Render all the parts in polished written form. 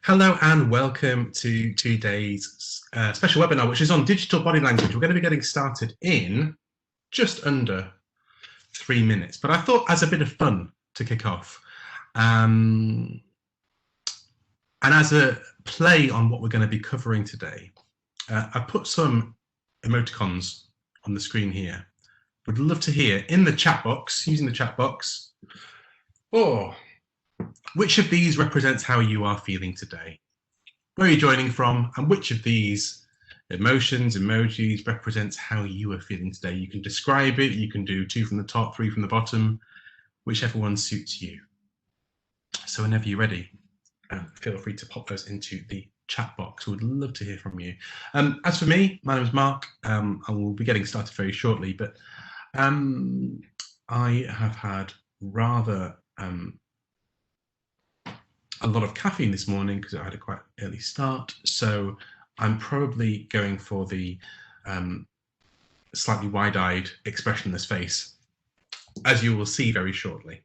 Hello and welcome to today's special webinar, which is on digital body language. We're going to be getting started in just under 3 minutes, but I thought as a bit of fun to kick off, and as a play on what we're going to be covering today, I put some emoticons on the screen here. Would love to hear in the chat box, using the chat box, which of these represents how you are feeling today? Where are you joining from? And which of these emotions, emojis represents how you are feeling today? You can describe it. You can do 2 from the top, 3 from the bottom, whichever one suits you. So whenever you're ready, feel free to pop those into the chat box. We'd love to hear from you. As for me, my name is Mark. I will be getting started very shortly, but I have had rather a lot of caffeine this morning because I had a quite early start. So I'm probably going for the slightly wide-eyed, expressionless face, as you will see very shortly.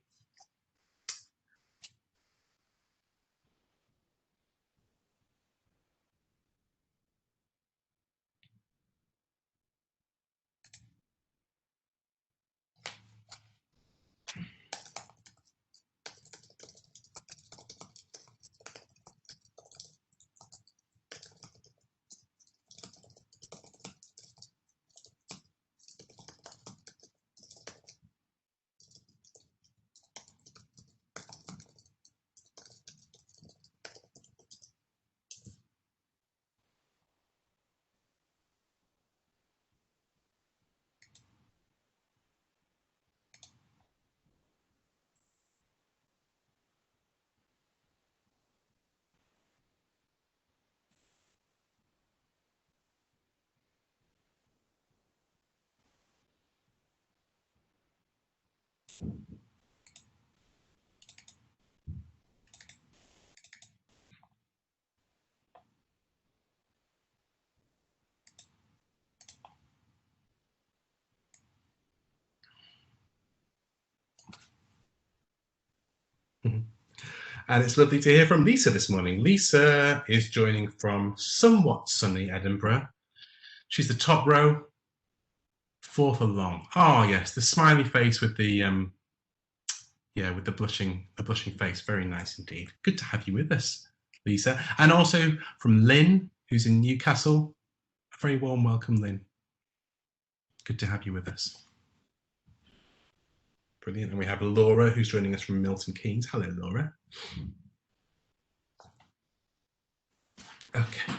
And it's lovely to hear from Lisa this morning. Lisa is joining from somewhat sunny Edinburgh. She's the top row, 4th along. Oh yes, the smiley face with the with the blushing face. Very nice indeed. Good to have you with us, Lisa. And also from Lynn, who's in Newcastle. A very warm welcome, Lynn. Good to have you with us. Brilliant. And we have Laura, who's joining us from Milton Keynes. Hello, Laura. Okay.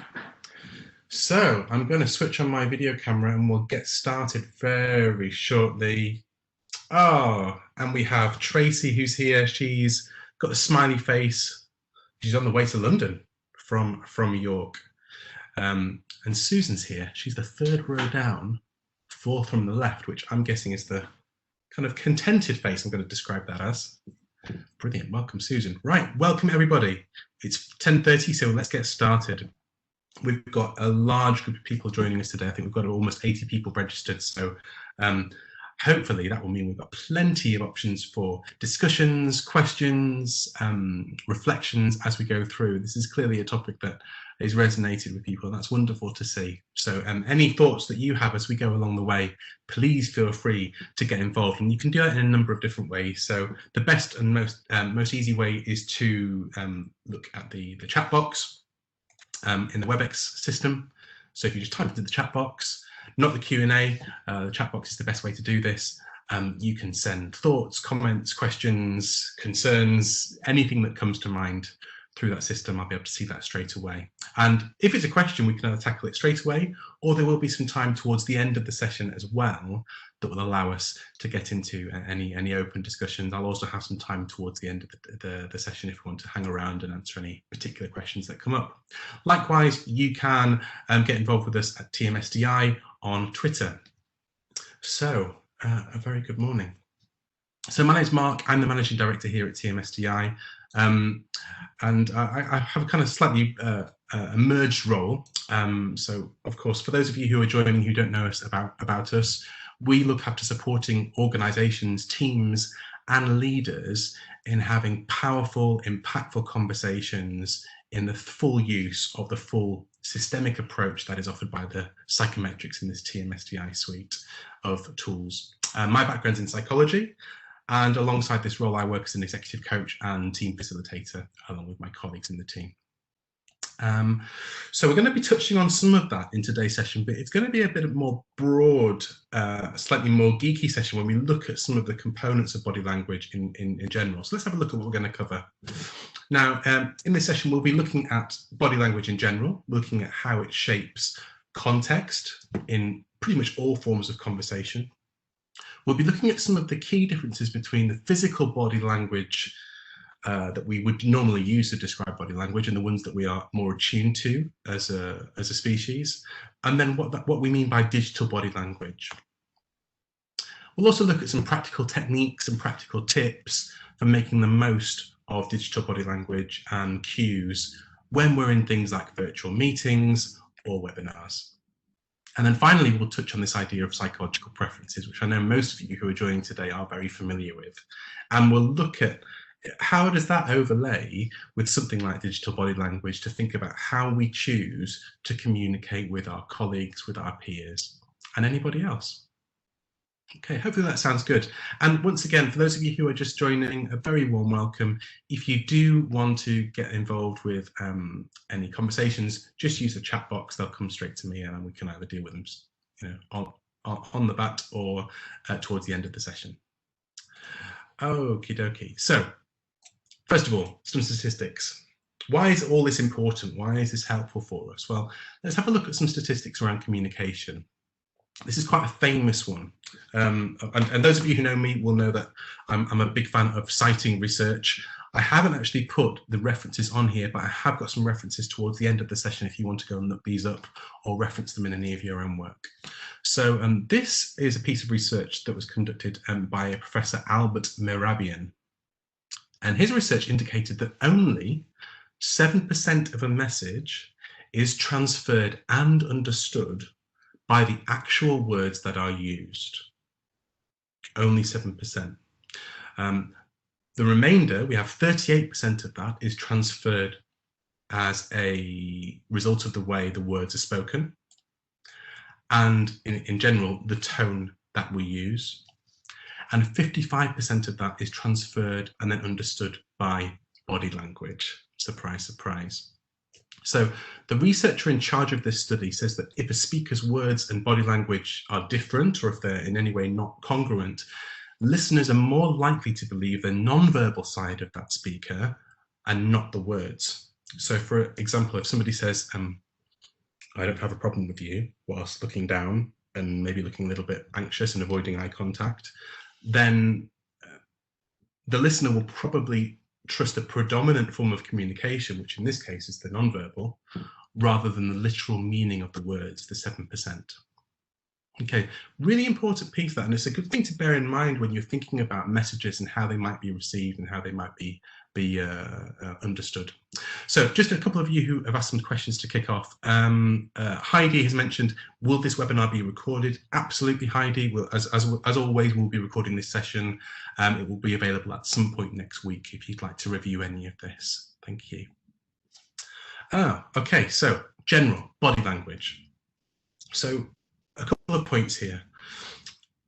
So I'm going to switch on my video camera and we'll get started very shortly. Oh, and we have Tracy, who's here. She's got a smiley face. She's on the way to London from York. And Susan's here. She's the 3rd row down, 4th from the left, which I'm guessing is the kind of contented face I'm going to describe that as. Brilliant. Welcome, Susan. Right. Welcome, everybody. It's 10:30, so let's get started. We've got a large group of people joining us today. I think we've got almost 80 people registered. So hopefully that will mean we've got plenty of options for discussions, questions, reflections as we go through. This is clearly a topic that has resonated with people, and that's wonderful to see. So any thoughts that you have as we go along the way, please feel free to get involved, and you can do that in a number of different ways. So the best and most easy way is to look at the chat box in the WebEx system. So if you just type into the chat box, not the Q&A, the chat box is the best way to do this. You can send thoughts, comments, questions, concerns, anything that comes to mind through that system. I'll be able to see that straight away. And if it's a question, we can either tackle it straight away, or there will be some time towards the end of the session as well that will allow us to get into any open discussions. I'll also have some time towards the end of the session if you want to hang around and answer any particular questions that come up. Likewise, you can get involved with us at TMSDI on Twitter. So a very good morning. So my name's Mark. I'm the Managing Director here at TMSDI. And I have a kind of slightly merged role. So, of course, for those of you who are joining who don't know us about us, we look after supporting organisations, teams, and leaders in having powerful, impactful conversations in the full use of the full systemic approach that is offered by the psychometrics in this TMSDI suite of tools. My background's in psychology, and alongside this role, I work as an executive coach and team facilitator, along with my colleagues in the team. So we're going to be touching on some of that in today's session, but it's going to be a bit more broad, slightly more geeky session when we look at some of the components of body language in general. So let's have a look at what we're going to cover. Now, in this session, we'll be looking at body language in general, looking at how it shapes context in pretty much all forms of conversation. We'll be looking at some of the key differences between the physical body language that we would normally use to describe body language and the ones that we are more attuned to as a species, and then what we mean by digital body language. We'll also look at some practical techniques and practical tips for making the most of digital body language and cues when we're in things like virtual meetings or webinars. And then finally, we'll touch on this idea of psychological preferences, which I know most of you who are joining today are very familiar with. And we'll look at how does that overlay with something like digital body language to think about how we choose to communicate with our colleagues, with our peers, and anybody else. Okay, hopefully that sounds good. And once again, for those of you who are just joining, a very warm welcome. If you do want to get involved with any conversations, just use the chat box. They'll come straight to me, and we can either deal with them, you know, on the bat or towards the end of the session. Okie dokie. So, first of all, some statistics. Why is all this important? Why is this helpful for us? Well, let's have a look at some statistics around communication. This is quite a famous one. And those of you who know me will know that I'm a big fan of citing research. I haven't actually put the references on here, but I have got some references towards the end of the session if you want to go and look these up or reference them in any of your own work. So this is a piece of research that was conducted by Professor Albert Mehrabian. And his research indicated that only 7% of a message is transferred and understood by the actual words that are used. Only 7%. The remainder, we have 38% of that is transferred as a result of the way the words are spoken, and in general, the tone that we use. And 55% of that is transferred and then understood by body language. Surprise, surprise. So the researcher in charge of this study says that if a speaker's words and body language are different, or if they're in any way not congruent, listeners are more likely to believe the non-verbal side of that speaker and not the words. So for example, if somebody says, I don't have a problem with you, whilst looking down and maybe looking a little bit anxious and avoiding eye contact, then the listener will probably trust a predominant form of communication, which in this case is the nonverbal, rather than the literal meaning of the words, the 7%. Okay, really important piece of that, and it's a good thing to bear in mind when you're thinking about messages and how they might be received and how they might be understood. So just a couple of you who have asked some questions to kick off. Heidi has mentioned, will this webinar be recorded? Absolutely, Heidi. As always, we'll be recording this session. It will be available at some point next week if you'd like to review any of this. Thank you. Okay, so general body language. So a couple of points here.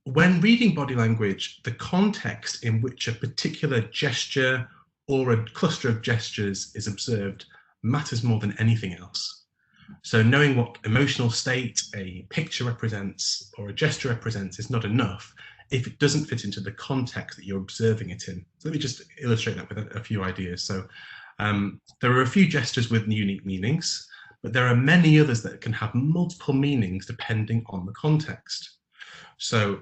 When reading body language, the context in which a particular gesture or a cluster of gestures is observed matters more than anything else. So knowing what emotional state a picture represents or a gesture represents is not enough if it doesn't fit into the context that you're observing it in. So let me just illustrate that with a few ideas. So there are a few gestures with unique meanings, but there are many others that can have multiple meanings depending on the context. So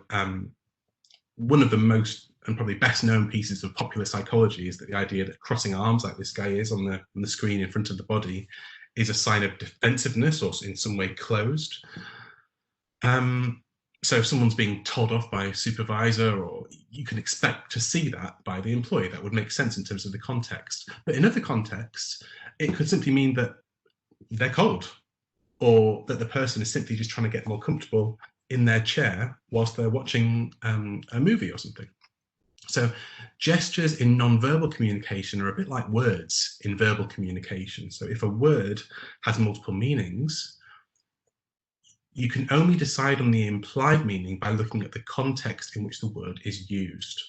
one of the most and probably best known pieces of popular psychology is that the idea that crossing arms like this guy is on the screen in front of the body is a sign of defensiveness or in some way closed. So if someone's being told off by a supervisor, or you can expect to see that by the employee, that would make sense in terms of the context. But in other contexts, it could simply mean that they're cold, or that the person is simply just trying to get more comfortable in their chair whilst they're watching a movie or something. So gestures in non-verbal communication are a bit like words in verbal communication. So if a word has multiple meanings, you can only decide on the implied meaning by looking at the context in which the word is used.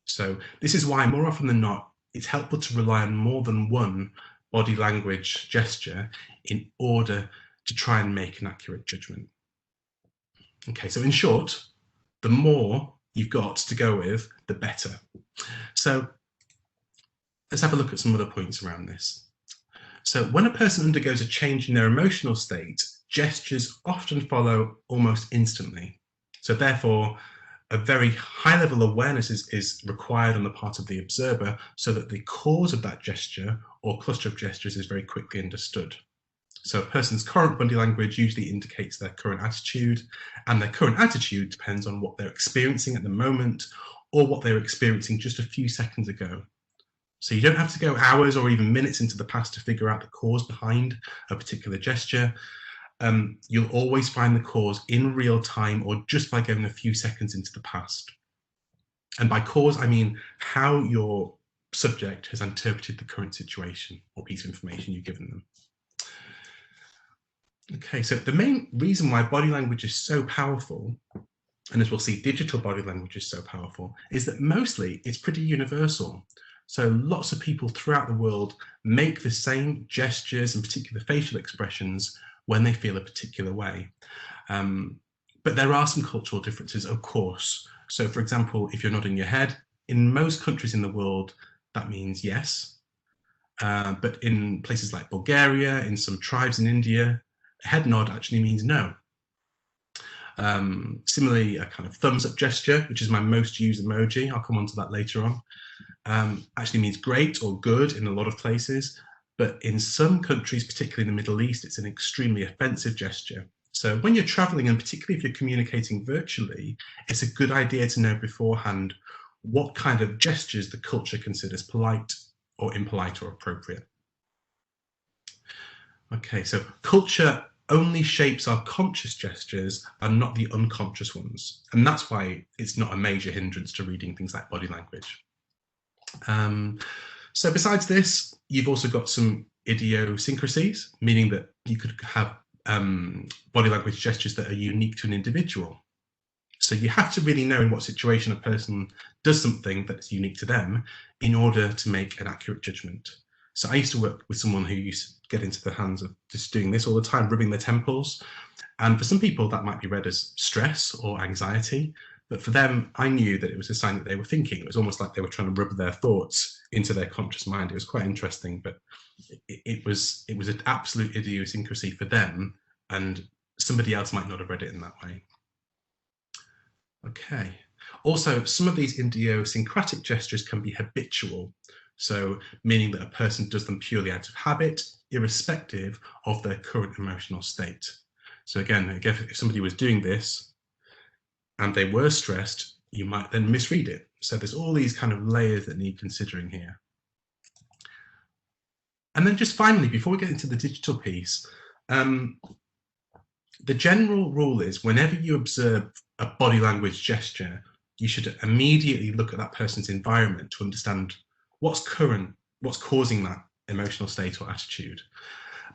So this is why more often than not, it's helpful to rely on more than one body language gesture in order to try and make an accurate judgment. Okay, so in short, the more you've got to go with, the better. So let's have a look at some other points around this. So when a person undergoes a change in their emotional state, gestures often follow almost instantly. So therefore, a very high level of awareness is required on the part of the observer so that the cause of that gesture or cluster of gestures is very quickly understood. So a person's current body language usually indicates their current attitude, and their current attitude depends on what they're experiencing at the moment or what they were experiencing just a few seconds ago. So you don't have to go hours or even minutes into the past to figure out the cause behind a particular gesture. You'll always find the cause in real time or just by going a few seconds into the past. And by cause, I mean how your subject has interpreted the current situation or piece of information you've given them. Okay, so the main reason why body language is so powerful, and as we'll see, digital body language is so powerful, is that mostly it's pretty universal. So lots of people throughout the world make the same gestures and particular facial expressions when they feel a particular way. But there are some cultural differences, of course. So for example, if you're nodding your head, in most countries in the world, that means yes. But in places like Bulgaria, in some tribes in India, a head nod actually means no. Similarly, a kind of thumbs up gesture, which is my most used emoji, I'll come on to that later on, actually means great or good in a lot of places. But in some countries, particularly in the Middle East, it's an extremely offensive gesture. So when you're traveling, and particularly if you're communicating virtually, it's a good idea to know beforehand what kind of gestures the culture considers polite or impolite or appropriate. Okay, so culture only shapes our conscious gestures and not the unconscious ones. And that's why it's not a major hindrance to reading things like body language. So besides this, you've also got some idiosyncrasies, meaning that you could have body language gestures that are unique to an individual. So you have to really know in what situation a person does something that's unique to them in order to make an accurate judgment. So I used to work with someone who used to get into the hands of just doing this all the time, rubbing their temples. And for some people, that might be read as stress or anxiety. But for them, I knew that it was a sign that they were thinking. It was almost like they were trying to rub their thoughts into their conscious mind. It was quite interesting, but it was an absolute idiosyncrasy for them, and somebody else might not have read it in that way. Okay. Also, some of these idiosyncratic gestures can be habitual. So meaning that a person does them purely out of habit, irrespective of their current emotional state. So again, if somebody was doing this and they were stressed, you might then misread it. So there's all these kind of layers that need considering here. And then just finally, before we get into the digital piece, the general rule is whenever you observe a body language gesture, you should immediately look at that person's environment to understand what's causing that emotional state or attitude.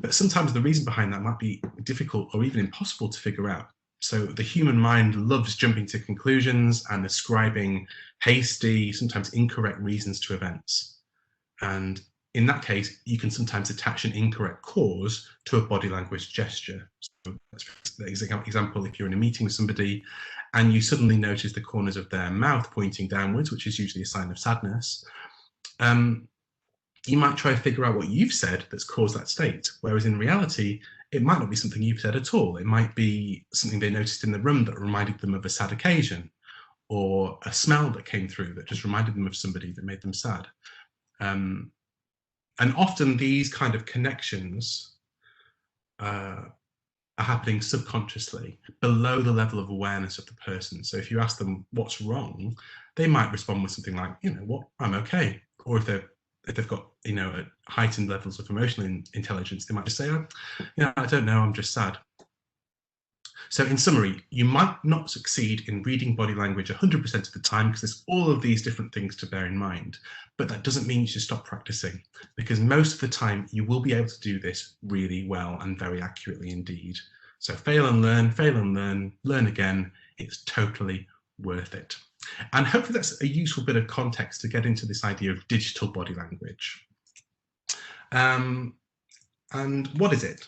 But sometimes the reason behind that might be difficult or even impossible to figure out. So the human mind loves jumping to conclusions and ascribing hasty, sometimes incorrect reasons to events. And in that case, you can sometimes attach an incorrect cause to a body language gesture. So that's the example, if you're in a meeting with somebody and you suddenly notice the corners of their mouth pointing downwards, which is usually a sign of sadness, you might try to figure out what you've said that's caused that state, whereas in reality, it might not be something you've said at all. It might be something they noticed in the room that reminded them of a sad occasion, or a smell that came through that just reminded them of somebody that made them sad. And often these kind of connections are happening subconsciously, below the level of awareness of the person. So if you ask them what's wrong, they might respond with something like, you know what, I'm okay. Or if they've got, you know, heightened levels of emotional intelligence, they might just say, oh, you know, I don't know, I'm just sad. So in summary, you might not succeed in reading body language 100% of the time because there's all of these different things to bear in mind, but that doesn't mean you should stop practicing, because most of the time you will be able to do this really well and very accurately indeed. So fail and learn, learn again. It's totally worth it. And hopefully that's a useful bit of context to get into this idea of digital body language. And what is it?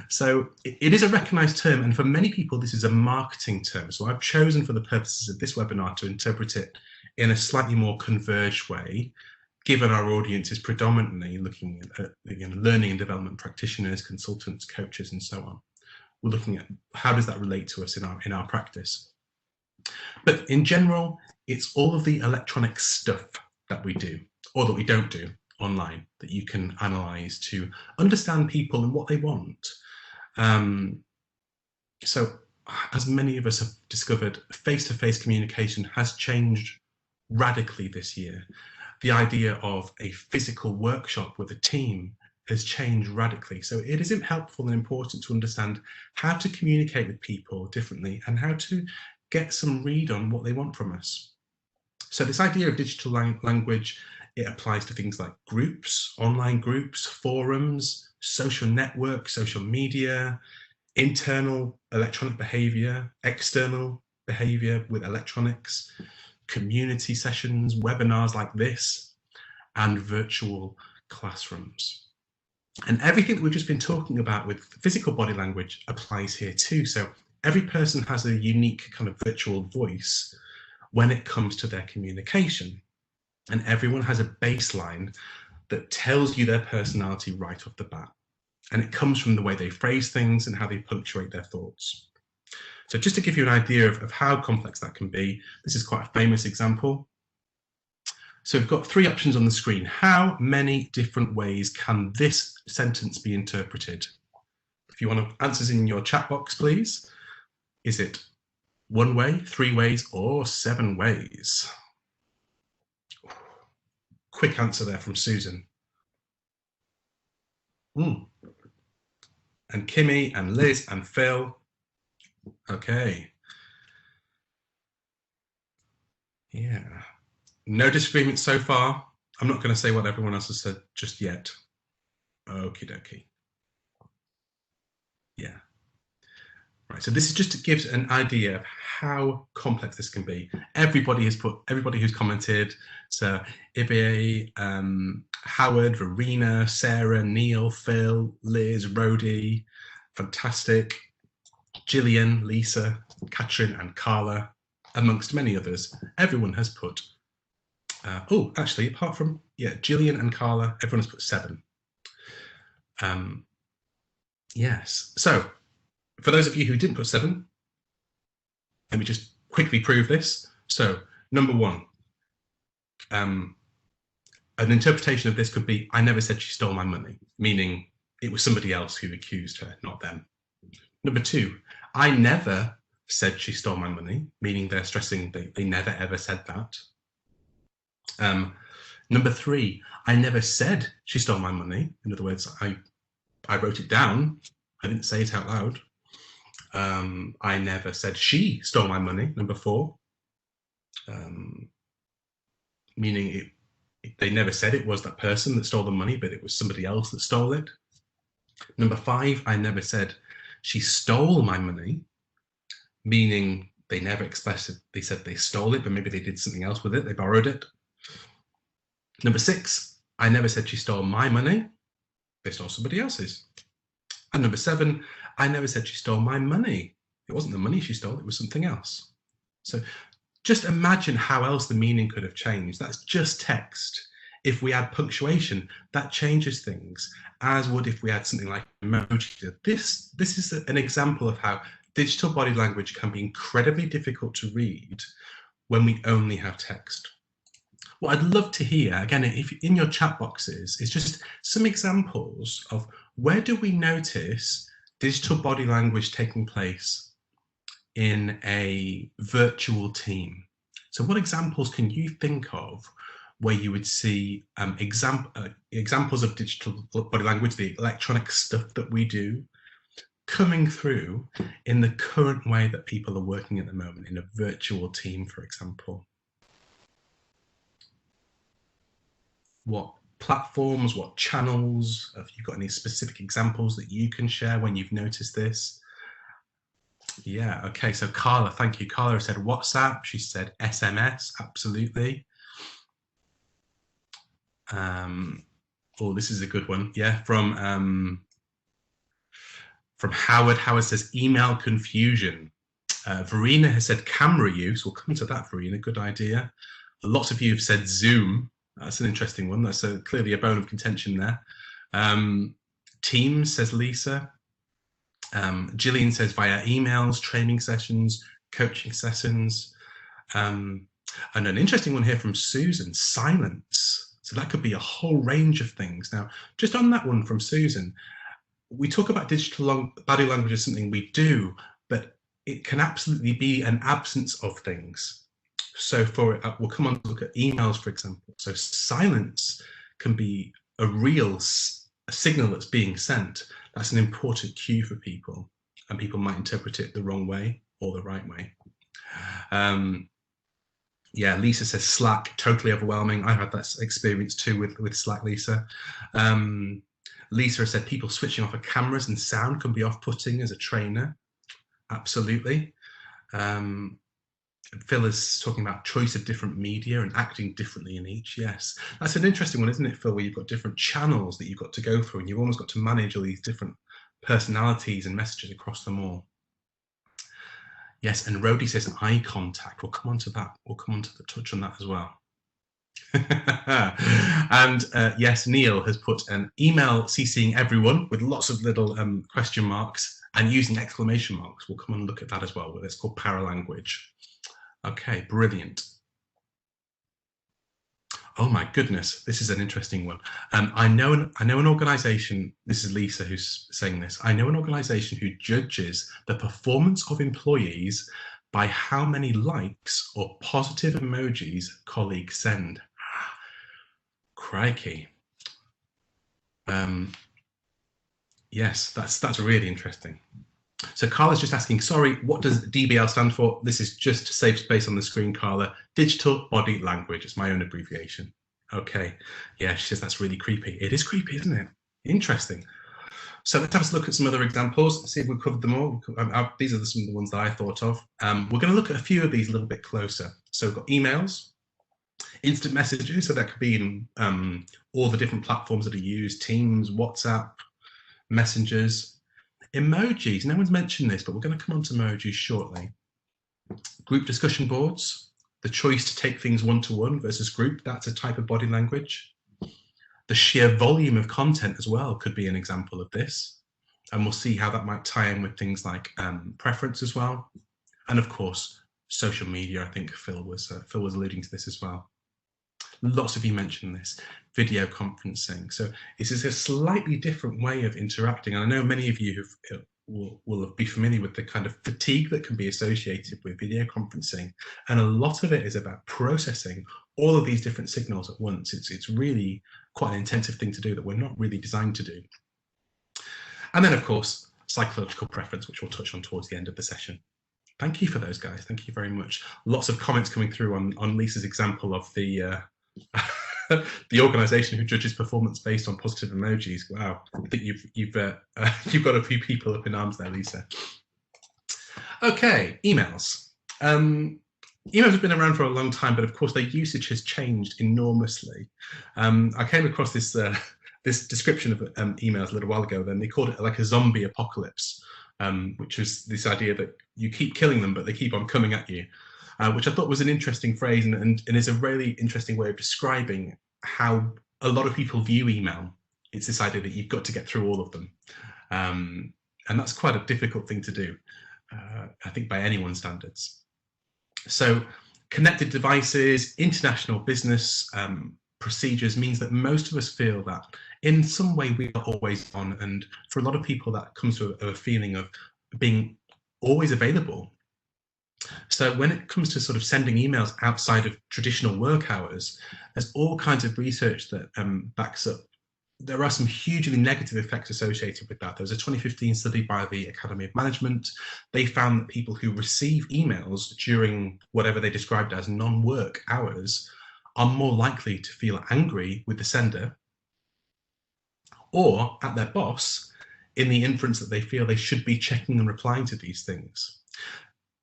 So it is a recognized term, and for many people this is a marketing term. So I've chosen for the purposes of this webinar to interpret it in a slightly more converged way, given our audience is predominantly looking at learning and development practitioners, consultants, coaches, and so on. We're looking at how does that relate to us in our practice. But in general, it's all of the electronic stuff that we do or that we don't do online that you can analyze to understand people and what they want. So as many of us have discovered, face-to-face communication has changed radically this year. The idea of a physical workshop with a team has changed radically. So it is helpful and important to understand how to communicate with people differently and how to get some read on what they want from us. So this idea of digital language, it applies to things like groups, online groups, forums, social networks, social media, internal electronic behavior, external behavior with electronics, community sessions, webinars like this, and virtual classrooms. And everything that we've just been talking about with physical body language applies here too. So every person has a unique kind of virtual voice when it comes to their communication. And everyone has a baseline that tells you their personality right off the bat. And it comes from the way they phrase things and how they punctuate their thoughts. So just to give you an idea of how complex that can be, this is quite a famous example. So we've got 3 options on the screen. How many different ways can this sentence be interpreted? If you want answers in your chat box, please. Is it 1 way, 3 ways, or 7 ways? Quick answer there from Susan. And Kimmy and Liz and Phil. Okay. Yeah. No disagreement so far. I'm not going to say what everyone else has said just yet. Okie dokie. Yeah. Right, so this is just to give an idea of how complex this can be. Everybody who's commented, so Ibe, Howard, Verena, Sarah, Neil, Phil, Liz, Rhodey, fantastic, Gillian, Lisa, Katrin and Carla, amongst many others. Everyone has put, actually, apart from, Gillian and Carla, everyone has put 7. Yes, so, for those of you who didn't put 7, let me just quickly prove this. So, number 1, an interpretation of this could be, I never said she stole my money, meaning it was somebody else who accused her, not them. Number 2, I never said she stole my money, meaning they're stressing they never ever said that. Number 3, I never said she stole my money. In other words, I wrote it down, I didn't say it out loud. I never said she stole my money, number 4, meaning they never said it was that person that stole the money, but it was somebody else that stole it. Number 5, I never said she stole my money, meaning they never expressed it. They said they stole it, but maybe they did something else with it, they borrowed it. Number 6, I never said she stole my money, they stole somebody else's. And number 7, I never said she stole my money. It wasn't the money she stole, it was something else. So just imagine how else the meaning could have changed. That's just text. If we add punctuation, that changes things, as would if we had something like emoji. This is an example of how digital body language can be incredibly difficult to read when we only have text. What I'd love to hear, again, if in your chat boxes, is just some examples of where do we notice digital body language taking place in a virtual team. So what examples can you think of where you would see examples of digital body language, the electronic stuff that we do, coming through in the current way that people are working at the moment in a virtual team, for example? What platforms, what channels? Have you got any specific examples that you can share when you've noticed this? Yeah, okay, so Carla, thank you. Carla said WhatsApp, she said SMS, absolutely. Oh, this is a good one. Yeah, from Howard. Howard says email confusion. Verena has said camera use. We'll come to that, Verena. Good idea. Lots of you have said Zoom. That's an interesting one. That's clearly a bone of contention there. Teams, says Lisa. Gillian says via emails, training sessions, coaching sessions. And an interesting one here from Susan, silence. So that could be a whole range of things. Now, just on that one from Susan, we talk about digital body language as something we do, but it can absolutely be an absence of things. So we'll come on to look at emails, for example. So silence can be a real signal that's being sent. That's an important cue for people, and people might interpret it the wrong way or the right way. Yeah, Lisa says Slack, totally overwhelming. I had that experience too with Slack, Lisa. Lisa has said people switching off of cameras and sound can be off-putting as a trainer. Absolutely. Phil is talking about choice of different media and acting differently in each. Yes, that's an interesting one, isn't it, Phil, where you've got different channels that you've got to go through, and you've almost got to manage all these different personalities and messages across them all. Yes, and Rhodey says eye contact. We'll come on to that. We'll come on to the touch on that as well. And yes, Neil has put an email CCing everyone with lots of little question marks and using exclamation marks. We'll come and look at that as well. It's called paralanguage. Okay, brilliant. Oh my goodness, this is an interesting one. I know an organization, this is Lisa who's saying this, I know an organization who judges the performance of employees by how many likes or positive emojis colleagues send. Crikey. Yes, that's really interesting. So Carla's just asking, sorry, what does DBL stand for? This is just to save space on the screen, Carla. Digital Body Language. It's my own abbreviation. Okay. Yeah, she says that's really creepy. It is creepy, isn't it? Interesting. So let's have a look at some other examples, see if we've covered them all. These are some of the ones that I thought of. We're going to look at a few of these a little bit closer. So we've got emails, instant messages, so that could be in all the different platforms that are used, Teams, WhatsApp, messengers. Emojis, no one's mentioned this, but we're going to come on to emojis shortly. Group discussion boards, the choice to take things one-to-one versus group, that's a type of body language. The sheer volume of content as well could be an example of this. And we'll see how that might tie in with things like preference as well. And of course, social media, I think Phil was alluding to this as well. Lots of you mentioned this, video conferencing. So this is a slightly different way of interacting. And I know many of you will be familiar with the kind of fatigue that can be associated with video conferencing. And a lot of it is about processing all of these different signals at once. It's really quite an intensive thing to do that we're not really designed to do. And then, of course, psychological preference, which we'll touch on towards the end of the session. Thank you for those, guys. Thank you very much. Lots of comments coming through on Lisa's example of the the organization who judges performance based on positive emojis. Wow, I think you've got a few people up in arms there, Lisa. Okay, emails. Emails have been around for a long time, but of course their usage has changed enormously. I came across this this description of emails a little while ago. Then they called it like a zombie apocalypse, which was this idea that you keep killing them, but they keep on coming at you. Which I thought was an interesting phrase and is a really interesting way of describing how a lot of people view email. It's this idea that you've got to get through all of them. And that's quite a difficult thing to do, I think, by anyone's standards. So connected devices, international business procedures means that most of us feel that in some way we are always on. And for a lot of people, that comes to a feeling of being always available. So when it comes to sort of sending emails outside of traditional work hours, there's all kinds of research that backs up there are some hugely negative effects associated with that. There was a 2015 study by the Academy of Management. They found that people who receive emails during whatever they described as non-work hours are more likely to feel angry with the sender or at their boss, in the inference that they feel they should be checking and replying to these things.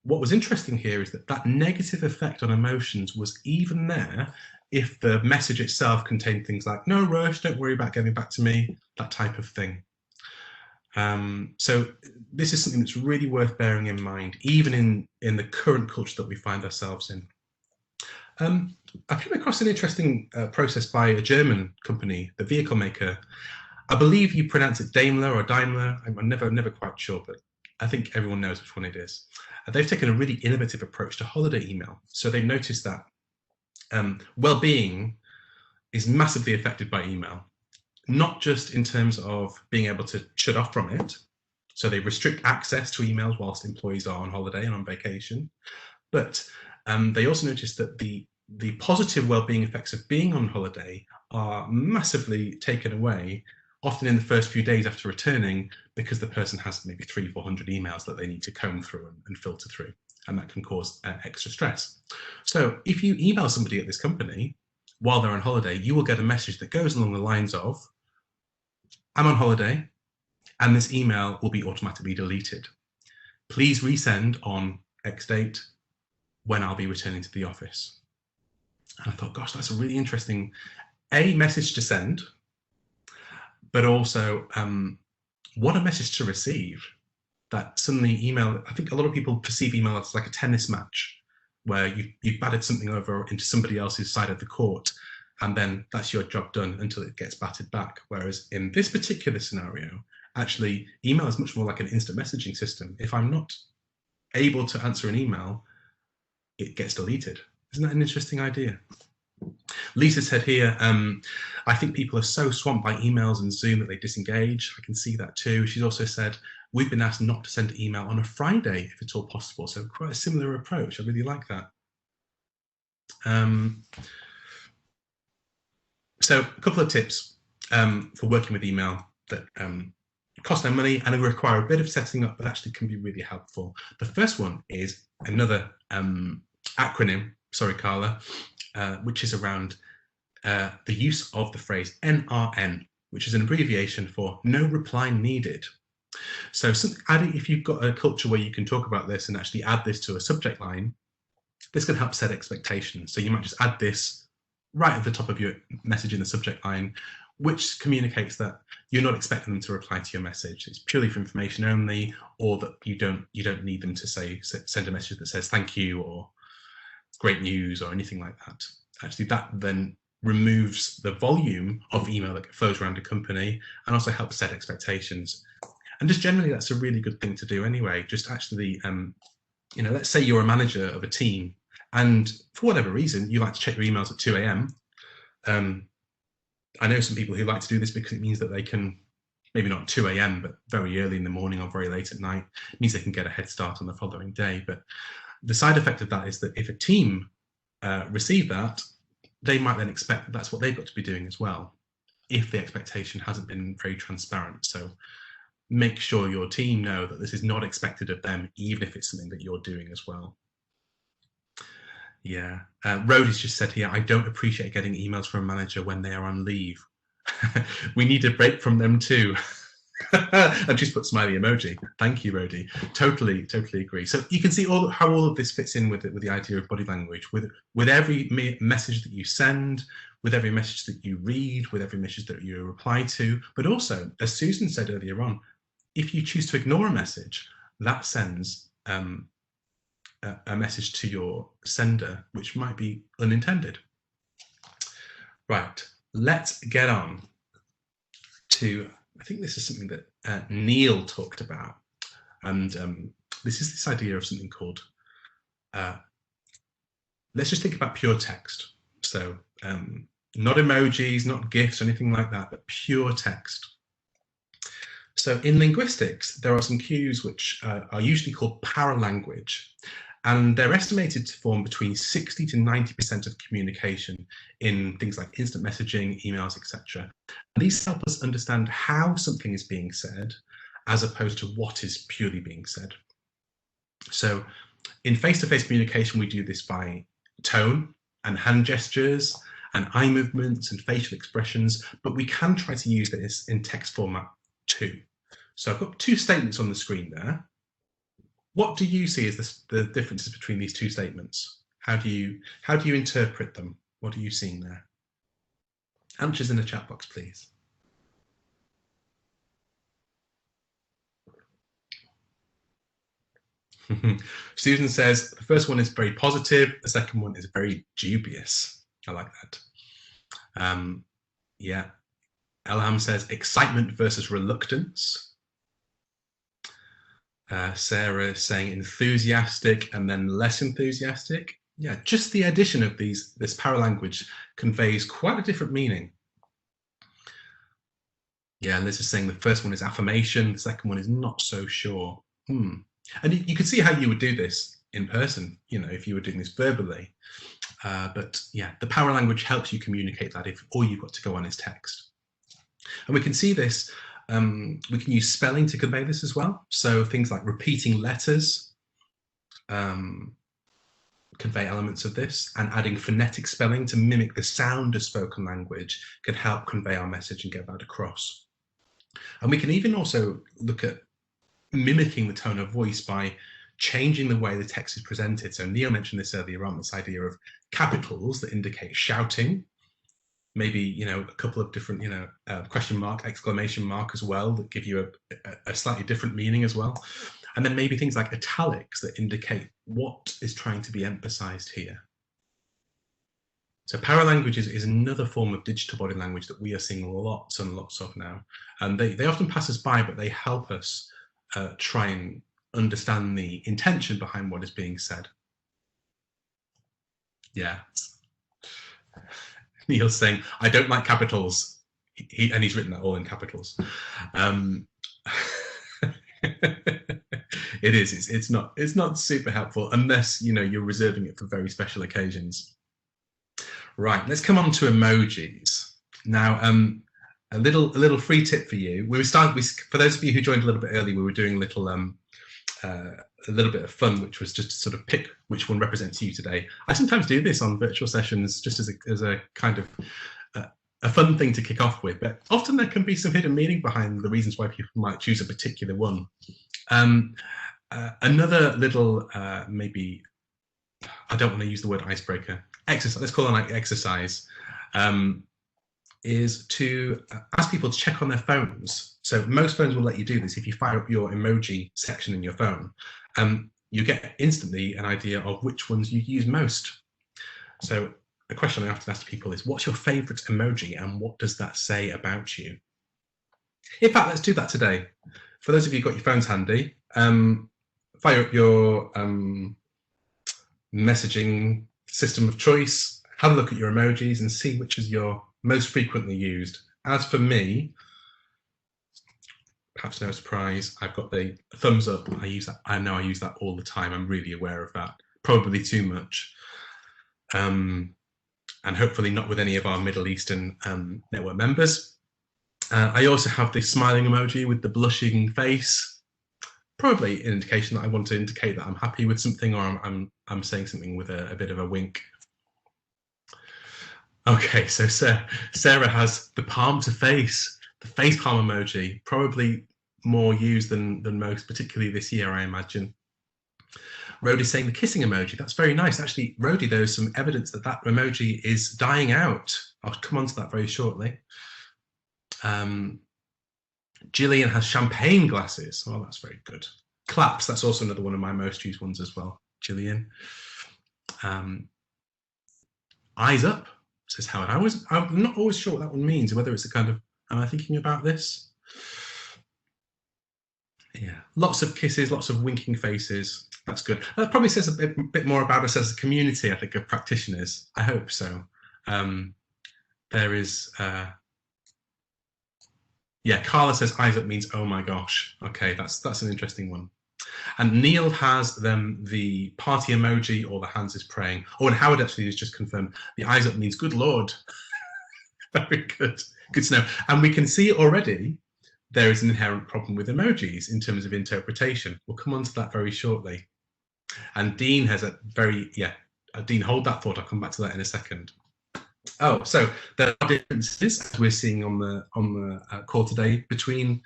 What was interesting here is that that negative effect on emotions was even there if the message itself contained things like, no rush, don't worry about getting back to me, that type of thing. So this is something that's really worth bearing in mind, even in the current culture that we find ourselves in. I came across an interesting process by a German company, the vehicle maker. I believe you pronounce it Daimler or Daimler. I'm never quite sure, but I think everyone knows which one it is. They've taken a really innovative approach to holiday email. So they've noticed that well-being is massively affected by email, not just in terms of being able to shut off from it. So they restrict access to emails whilst employees are on holiday and on vacation. But they also noticed that the positive well-being effects of being on holiday are massively taken away, often in the first few days after returning, because the person has maybe 300-400 emails that they need to comb through and filter through, and that can cause extra stress. So if you email somebody at this company while they're on holiday, you will get a message that goes along the lines of, I'm on holiday, and this email will be automatically deleted. Please resend on X date when I'll be returning to the office. And I thought, gosh, that's a really interesting message to send, but also what a message to receive. That suddenly email, I think a lot of people perceive email as like a tennis match where you've batted something over into somebody else's side of the court, and then that's your job done until it gets batted back. Whereas in this particular scenario, actually, email is much more like an instant messaging system. If I'm not able to answer an email, it gets deleted. Isn't that an interesting idea? Lisa said here, I think people are so swamped by emails and Zoom that they disengage. I can see that too. She's also said, we've been asked not to send an email on a Friday if at all possible. So quite a similar approach. I really like that. So a couple of tips for working with email that cost no money and require a bit of setting up, but actually can be really helpful. The first one is another acronym, sorry, Carla, which is around the use of the phrase NRN, which is an abbreviation for no reply needed. So if you've got a culture where you can talk about this and actually add this to a subject line, this can help set expectations. So you might just add this right at the top of your message in the subject line, which communicates that you're not expecting them to reply to your message. It's purely for information only, or that you don't need them to send a message that says thank you or great news or anything like that. Actually, that then removes the volume of email that flows around a company and also helps set expectations. And just generally, that's a really good thing to do anyway. Just actually, let's say you're a manager of a team and for whatever reason, you like to check your emails at 2 a.m. I know some people who like to do this because it means that they can, maybe not 2 a.m., but very early in the morning or very late at night, it means they can get a head start on the following day. But the side effect of that is that if a team receive that, they might then expect that that's what they've got to be doing as well, if the expectation hasn't been very transparent. So make sure your team know that this is not expected of them, even if it's something that you're doing as well. Yeah, Rhoda's just said here, I don't appreciate getting emails from a manager when they are on leave. We need a break from them too. I've just put smiley emoji. Thank you, Rhodey. Totally agree. So you can see how all of this fits in with the idea of body language. With every message that you send, with every message that you read, with every message that you reply to, but also, as Susan said earlier on, if you choose to ignore a message, that sends a message to your sender, which might be unintended. Right, let's get on to, I think this is something that Neil talked about. And this is this idea of something called, let's just think about pure text. So not emojis, not GIFs, or anything like that, but pure text. So in linguistics, there are some cues which are usually called paralanguage. And they're estimated to form between 60 to 90% of communication in things like instant messaging, emails, etc. And these help us understand how something is being said as opposed to what is purely being said. So in face-to-face communication, we do this by tone and hand gestures and eye movements and facial expressions, but we can try to use this in text format too. So I've got two statements on the screen there. What do you see as the differences between these two statements? How do you interpret them? What are you seeing there? Answers in the chat box, please. Susan says the first one is very positive, the second one is very dubious. I like that. Yeah. Elham says excitement versus reluctance. Sarah is saying enthusiastic and then less enthusiastic. Yeah, just the addition of this paralanguage conveys quite a different meaning. Yeah, and Liz is saying the first one is affirmation, the second one is not so sure. And you could see how you would do this in person, if you were doing this verbally. But yeah, the paralanguage helps you communicate that if all you've got to go on is text. And we can see this. We can use spelling to convey this as well. So things like repeating letters convey elements of this, and adding phonetic spelling to mimic the sound of spoken language can help convey our message and get that across. And we can even also look at mimicking the tone of voice by changing the way the text is presented. So Neil mentioned this earlier on, this idea of capitals that indicate shouting, maybe a couple of different question mark, exclamation mark as well, that give you a slightly different meaning as well. And then maybe things like italics that indicate what is trying to be emphasized here. So paralanguage is another form of digital body language that we are seeing lots and lots of now. And they often pass us by, but they help us try and understand the intention behind what is being said. Yeah. Neil's saying, I don't like capitals. And he's written that all in capitals. It is. It's not super helpful unless you're reserving it for very special occasions. Right. Let's come on to emojis now. A little free tip for you. For those of you who joined a little bit early, we were doing a little bit of fun, which was just to sort of pick which one represents you today. I sometimes do this on virtual sessions just as a kind of a fun thing to kick off with, but often there can be some hidden meaning behind the reasons why people might choose a particular one. Another little maybe, I don't want to use the word icebreaker, exercise, let's call it like exercise, is to ask people to check on their phones. So most phones will let you do this. If you fire up your emoji section in your phone, you get instantly an idea of which ones you use most. So a question I often ask people is, what's your favorite emoji and what does that say about you? In fact, let's do that today. For those of you who've got your phones handy, fire up your messaging system of choice, have a look at your emojis and see which is your most frequently used. As for me, perhaps no surprise, I've got the thumbs up. I use that. I know I use that all the time. I'm really aware of that. Probably too much. And hopefully not with any of our Middle Eastern network members. I also have the smiling emoji with the blushing face. Probably an indication that I want to indicate that I'm happy with something, or I'm saying something with a bit of a wink. Okay, so Sarah has the palm to face, the face palm emoji, probably more used than most, particularly this year, I imagine. Rhodey's saying the kissing emoji. That's very nice. Actually, Rhodey, there's some evidence that that emoji is dying out. I'll come on to that very shortly. Gillian has champagne glasses. Oh, that's very good. Claps, that's also another one of my most used ones as well, Gillian. Eyes up, says Howard. I'm not always sure what that one means, whether it's a kind of, am I thinking about this? Yeah, lots of kisses, lots of winking faces. That's good. That probably says a bit more about us as a community, I think, of practitioners. I hope so. There is, yeah, Carla says eyes up means, oh my gosh. Okay, that's an interesting one. And Neil has the party emoji, or the hands is praying. Oh, and Howard actually has just confirmed the eyes up means good Lord. Very good. Good to know. And we can see already there is an inherent problem with emojis in terms of interpretation. We'll come on to that very shortly. And Dean has a very, Dean, hold that thought. I'll come back to that in a second. Oh, so there are differences, as we're seeing on the call today, between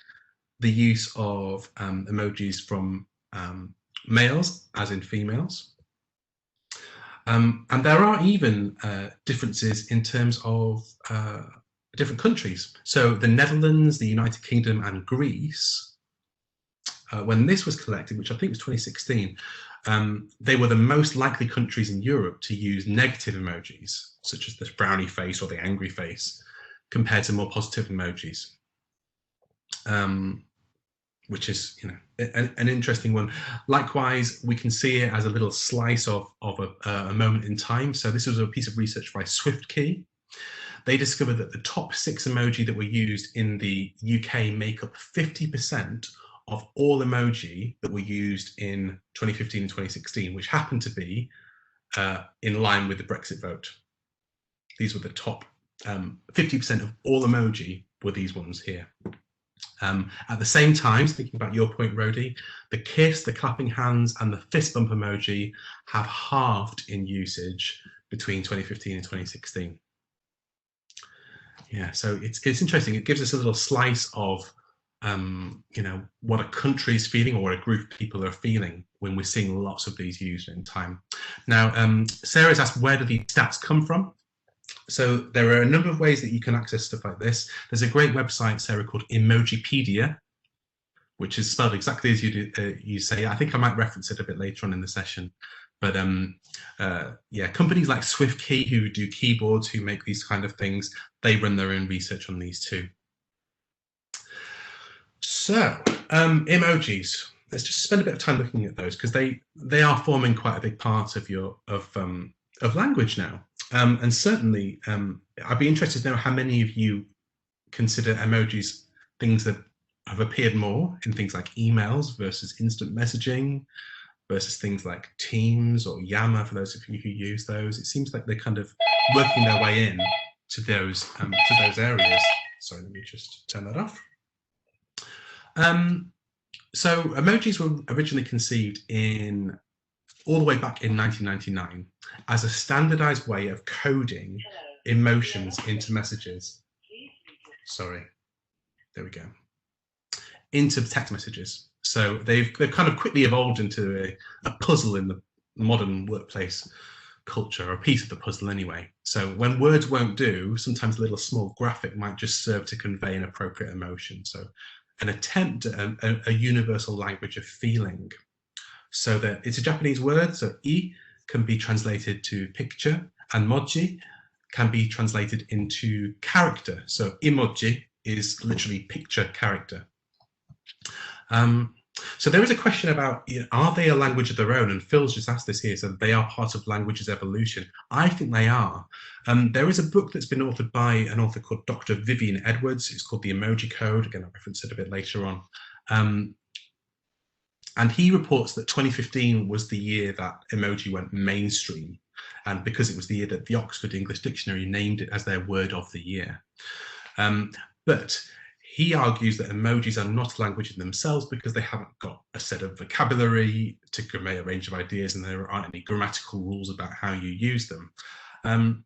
the use of emojis from males as in females. And there are even differences in terms of different countries. So the Netherlands, the United Kingdom, and Greece, when this was collected, which I think was 2016, they were the most likely countries in Europe to use negative emojis, such as the frowny face or the angry face, compared to more positive emojis. Which is, you know, an interesting one. Likewise, we can see it as a little slice of a moment in time. So this was a piece of research by SwiftKey. They discovered that the top 6 emoji that were used in the UK make up 50% of all emoji that were used in 2015 and 2016, which happened to be in line with the Brexit vote. These were the top 50% of all emoji were these ones here. At the same time, thinking about your point, Rhodey, the kiss, the clapping hands, and the fist bump emoji have halved in usage between 2015 and 2016. Yeah, so it's interesting. It gives us a little slice of, you know, what a country is feeling or what a group of people are feeling when we're seeing lots of these used in time. Now, Sarah's asked, where do these stats come from? So there are a number of ways that you can access stuff like this. There's a great website, Sarah, called Emojipedia, which is spelled exactly as you say. I think I might reference it a bit later on in the session. But yeah, companies like SwiftKey, who do keyboards, who make these kind of things, they run their own research on these too. So emojis. Let's just spend a bit of time looking at those, because they are forming quite a big part of your of language now. And certainly, I'd be interested to know how many of you consider emojis things that have appeared more in things like emails versus instant messaging versus things like Teams or Yammer, for those of you who use those. It seems like they're kind of working their way in to those areas. Sorry, let me just turn that off. So emojis were originally conceived all the way back in 1999 as a standardized way of coding emotions into messages. Sorry, there we go. Into text messages. So they've kind of quickly evolved into a puzzle in the modern workplace culture, or a piece of the puzzle anyway. So when words won't do, sometimes a little small graphic might just serve to convey an appropriate emotion. So an attempt at a universal language of feeling. So that it's a Japanese word, so I can be translated to picture, and moji can be translated into character. So emoji is literally picture character. So there is a question about, you know, are they a language of their own? And Phil's just asked this here, so they are part of language's evolution. I think they are. There is a book that's been authored by an author called Dr. Vivian Edwards. It's called The Emoji Code. Again, I'll reference it a bit later on. And he reports that 2015 was the year that emoji went mainstream. And because it was the year that the Oxford English Dictionary named it as their word of the year. But he argues that emojis are not a language in themselves because they haven't got a set of vocabulary to convey a range of ideas, and there aren't any grammatical rules about how you use them.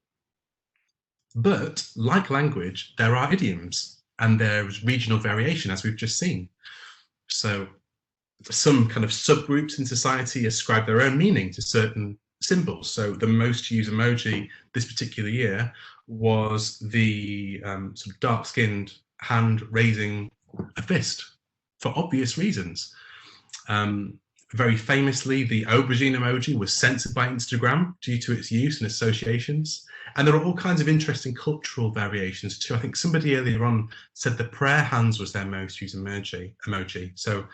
But like language, there are idioms and there's regional variation, as we've just seen. So some kind of subgroups in society ascribe their own meaning to certain symbols. So the most used emoji this particular year was the sort of dark-skinned hand raising a fist, for obvious reasons. Very famously, the aubergine emoji was censored by Instagram due to its use and associations. And there are all kinds of interesting cultural variations too. I think somebody earlier on said the prayer hands was their most used emoji. So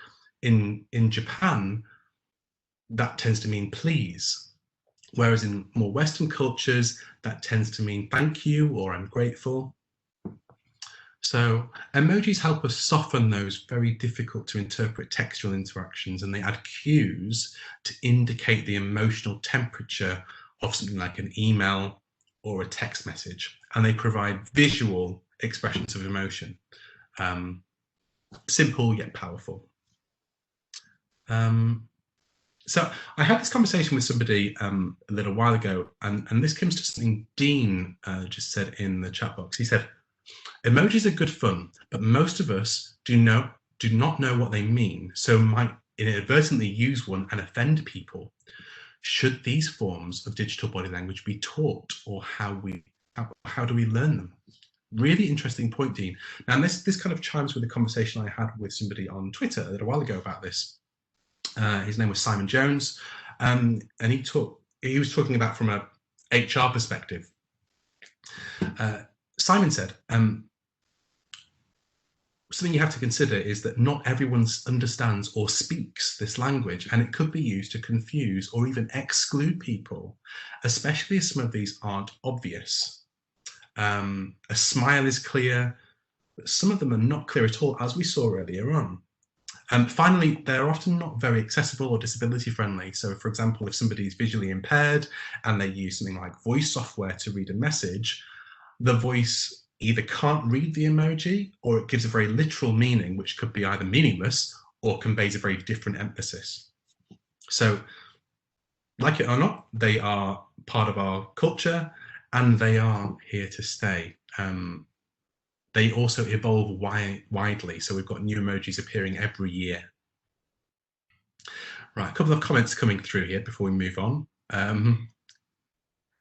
in Japan, that tends to mean please. Whereas in more Western cultures, that tends to mean thank you or I'm grateful. So emojis help us soften those very difficult to interpret textual interactions, and they add cues to indicate the emotional temperature of something like an email or a text message. And they provide visual expressions of emotion, simple yet powerful. So I had this conversation with somebody a little while ago, and this comes to something Dean just said in the chat box. He said, emojis are good fun, but most of us do not know what they mean, so might inadvertently use one and offend people. Should these forms of digital body language be taught, or how do we learn them? Really interesting point, Dean. Now, this kind of chimes with the conversation I had with somebody on Twitter a little while ago about this. His name was Simon Jones, and he was talking about from a HR perspective. Simon said, something you have to consider is that not everyone understands or speaks this language, and it could be used to confuse or even exclude people, especially if some of these aren't obvious. A smile is clear, but some of them are not clear at all, as we saw earlier on. Finally, they're often not very accessible or disability friendly. So, for example, if somebody is visually impaired and they use something like voice software to read a message, the voice either can't read the emoji, or it gives a very literal meaning, which could be either meaningless or conveys a very different emphasis. So, like it or not, they are part of our culture and they are here to stay. They also evolve widely, so we've got new emojis appearing every year. Right, a couple of comments coming through here before we move on.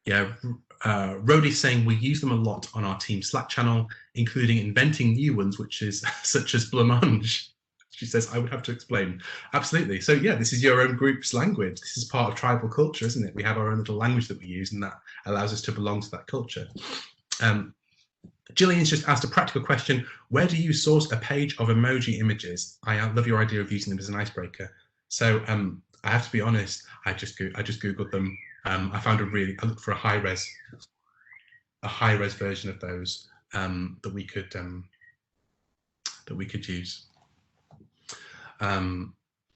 Rhodey's saying we use them a lot on our team Slack channel, including inventing new ones, which is such as blancmange. She says, I would have to explain. Absolutely. So yeah, this is your own group's language. This is part of tribal culture, isn't it? We have our own little language that we use, and that allows us to belong to that culture. Gillian's just asked a practical question. Where do you source a page of emoji images? I love your idea of using them as an icebreaker. So I have to be honest, I just Googled them. I looked for a high res version of those that we could use.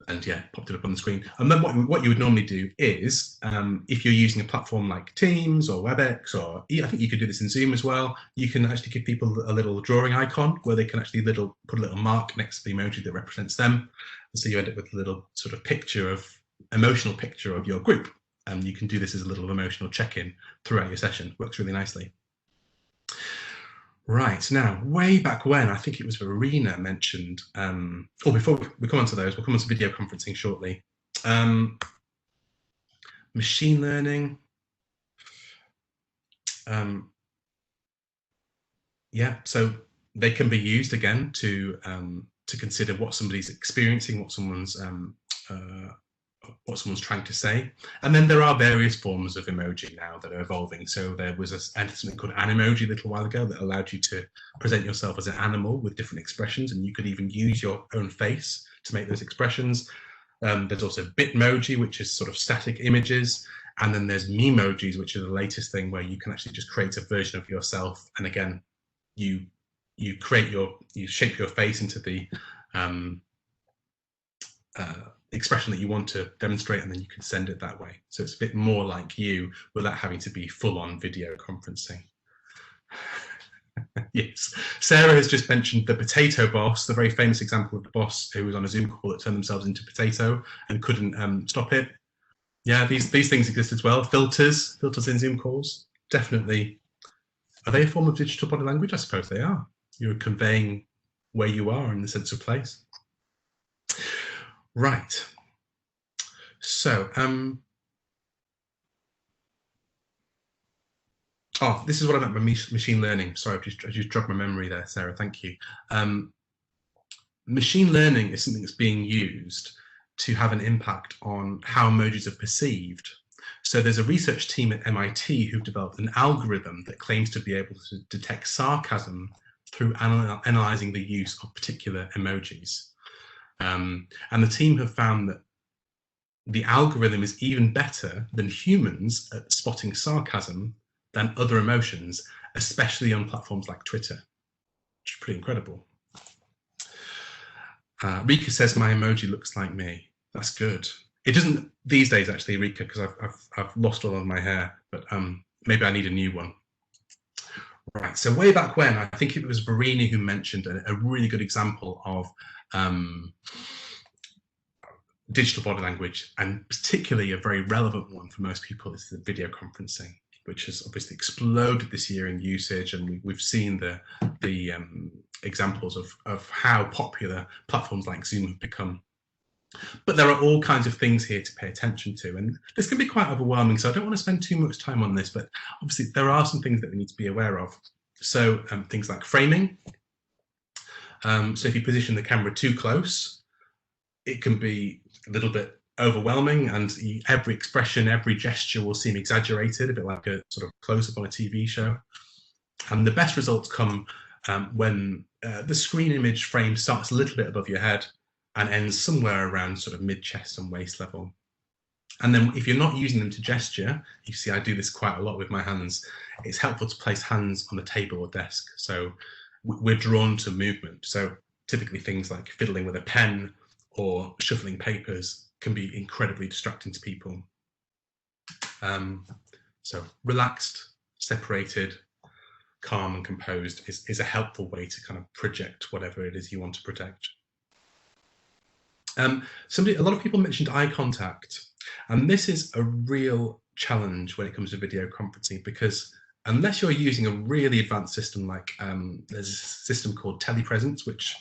And yeah, popped it up on the screen. And then what you would normally do is, if you're using a platform like Teams or WebEx, or I think you could do this in Zoom as well, you can actually give people a little drawing icon where they can actually put a little mark next to the emoji that represents them. And so you end up with a little sort of emotional picture of your group. And you can do this as a little emotional check-in throughout your session. Works really nicely. Right, now, way back when, I think it was Verena mentioned, before we come on to those, we'll come on to video conferencing shortly. Machine learning. Yeah, so they can be used again to consider what somebody's experiencing, what someone's trying to say. And then there are various forms of emoji now that are evolving. So there was something called Animoji a little while ago that allowed you to present yourself as an animal with different expressions, and you could even use your own face to make those expressions. There's also Bitmoji, which is sort of static images. And then there's Memojis, which are the latest thing where you can actually just create a version of yourself. And again, you shape your face into the expression that you want to demonstrate, and then you can send it that way. So it's a bit more like you without having to be full-on video conferencing. Yes, Sarah has just mentioned the potato boss, the very famous example of the boss who was on a Zoom call that turned themselves into potato and couldn't stop it. Yeah, these things exist as well. Filters in Zoom calls, definitely. Are they a form of digital body language? I suppose they are. You're conveying where you are in the sense of place. Right. So, this is what I meant by machine learning. Sorry, I just dropped my memory there, Sarah. Thank you. Machine learning is something that's being used to have an impact on how emojis are perceived. So there's a research team at MIT who've developed an algorithm that claims to be able to detect sarcasm through analyzing the use of particular emojis. And the team have found that the algorithm is even better than humans at spotting sarcasm than other emotions, especially on platforms like Twitter. which is pretty incredible. Rika says my emoji looks like me. That's good. It doesn't these days, actually, Rika, because I've lost all of my hair, but maybe I need a new one. Right, so way back when, I think it was Verini who mentioned a really good example of digital body language, and particularly a very relevant one for most people is the video conferencing, which has obviously exploded this year in usage, and we've seen the examples of how popular platforms like Zoom have become. But there are all kinds of things here to pay attention to, and this can be quite overwhelming, so I don't want to spend too much time on this, but obviously there are some things that we need to be aware of. So things like framing. So if you position the camera too close, it can be a little bit overwhelming, and every expression, every gesture will seem exaggerated, a bit like a sort of close-up on a TV show. And the best results come when the screen image frame starts a little bit above your head and ends somewhere around sort of mid-chest and waist level. And then if you're not using them to gesture, you see I do this quite a lot with my hands, it's helpful to place hands on the table or desk. So we're drawn to movement. So typically things like fiddling with a pen or shuffling papers can be incredibly distracting to people. So relaxed, separated, calm and composed is a helpful way to kind of project whatever it is you want to project. A lot of people mentioned eye contact, and this is a real challenge when it comes to video conferencing, because unless you're using a really advanced system like there's a system called telepresence, which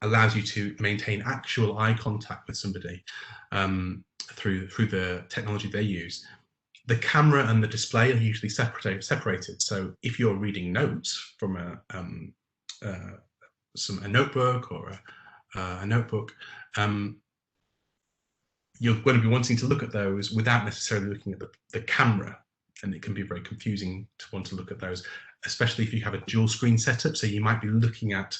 allows you to maintain actual eye contact with somebody through the technology they use. The camera and the display are usually separated. So if you're reading notes from a notebook or a notebook, you're going to be wanting to look at those without necessarily looking at the camera, and it can be very confusing to want to look at those, especially if you have a dual screen setup. So you might be looking at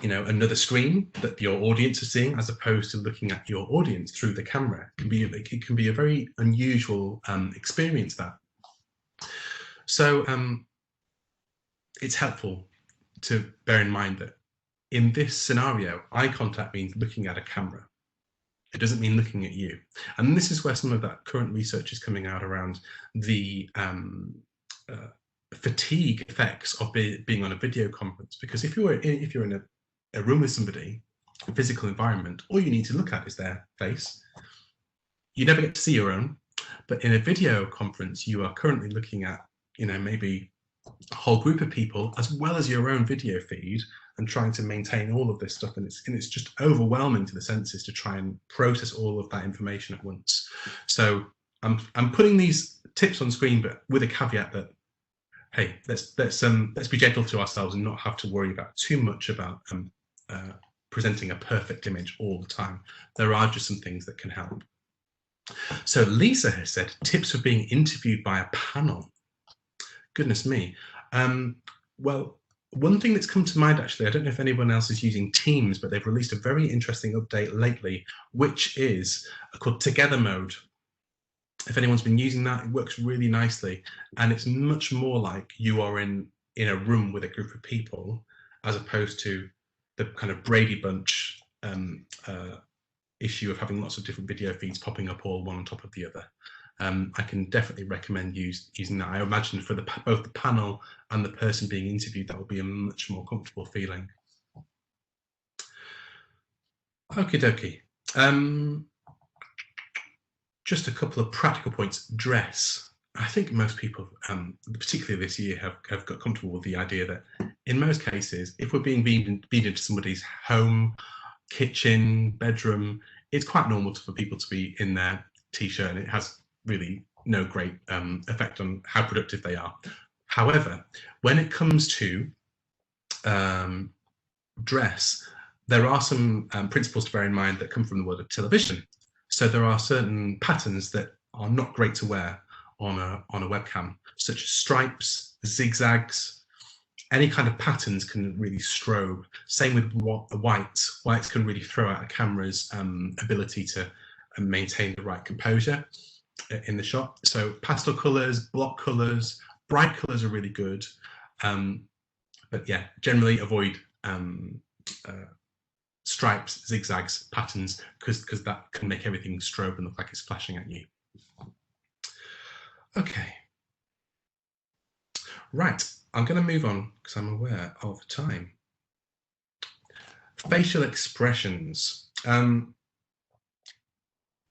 another screen that your audience is seeing, as opposed to looking at your audience through the camera. It can be a very unusual experience, that. So it's helpful to bear in mind that in this scenario, eye contact means looking at a camera. It doesn't mean looking at you. And this is where some of that current research is coming out around the fatigue effects of being on a video conference. Because if you're in a room with somebody, a physical environment, all you need to look at is their face. You never get to see your own. But in a video conference, you are currently looking at, maybe a whole group of people, as well as your own video feed, and trying to maintain all of this stuff. And it's just overwhelming to the senses to try and process all of that information at once. So I'm putting these tips on screen, but with a caveat that, hey, let's be gentle to ourselves and not have to worry about too much about presenting a perfect image all the time. There are just some things that can help. So Lisa has said, tips for being interviewed by a panel. Goodness me. Well, one thing that's come to mind, actually, I don't know if anyone else is using Teams, but they've released a very interesting update lately, which is called Together Mode. If anyone's been using that, it works really nicely. And it's much more like you are in a room with a group of people, as opposed to the kind of Brady Bunch issue of having lots of different video feeds popping up all one on top of the other. I can definitely recommend using that. I imagine for both the panel and the person being interviewed, that will be a much more comfortable feeling. Okie dokie. Just a couple of practical points. Dress. I think most people, particularly this year, have got comfortable with the idea that in most cases, if we're being beamed into somebody's home, kitchen, bedroom, it's quite normal for people to be in their t-shirt, and it has really no great effect on how productive they are. However, when it comes to dress, there are some principles to bear in mind that come from the world of television. So there are certain patterns that are not great to wear on a webcam, such as stripes, zigzags. Any kind of patterns can really strobe. Same with whites. Whites can really throw out a camera's ability to maintain the right composure in the shot. So pastel colors, block colors, bright colors are really good. But yeah, generally avoid stripes, zigzags, patterns, because that can make everything strobe and look like it's flashing at you. Okay. Right, I'm going to move on because I'm aware of time. Facial expressions.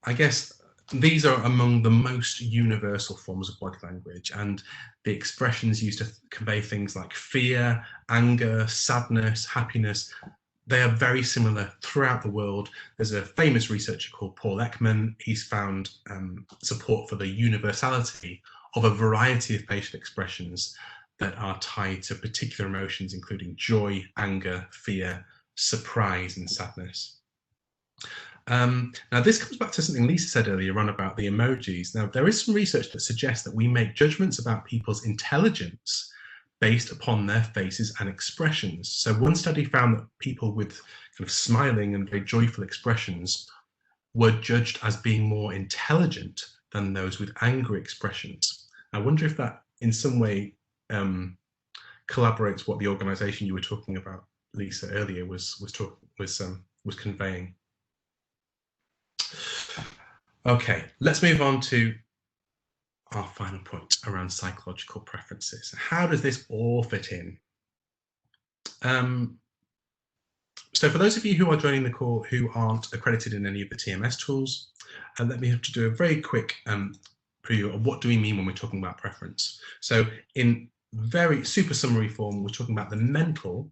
I guess these are among the most universal forms of body language, and the expressions used to convey things like fear, anger, sadness, happiness, they are very similar throughout the world. There's a famous researcher called Paul Ekman. He's found support for the universality of a variety of facial expressions that are tied to particular emotions, including joy, anger, fear, surprise, and sadness. Now, this comes back to something Lisa said earlier on about the emojis. Now, there is some research that suggests that we make judgments about people's intelligence based upon their faces and expressions. So one study found that people with kind of smiling and very joyful expressions were judged as being more intelligent than those with angry expressions. I wonder if that in some way collaborates what the organization you were talking about, Lisa, earlier was conveying. Okay, let's move on to our final point around psychological preferences. How does this all fit in? So for those of you who are joining the call who aren't accredited in any of the TMS tools, let me have to do a very quick preview of what do we mean when we're talking about preference. So in very super summary form, we're talking about the mental,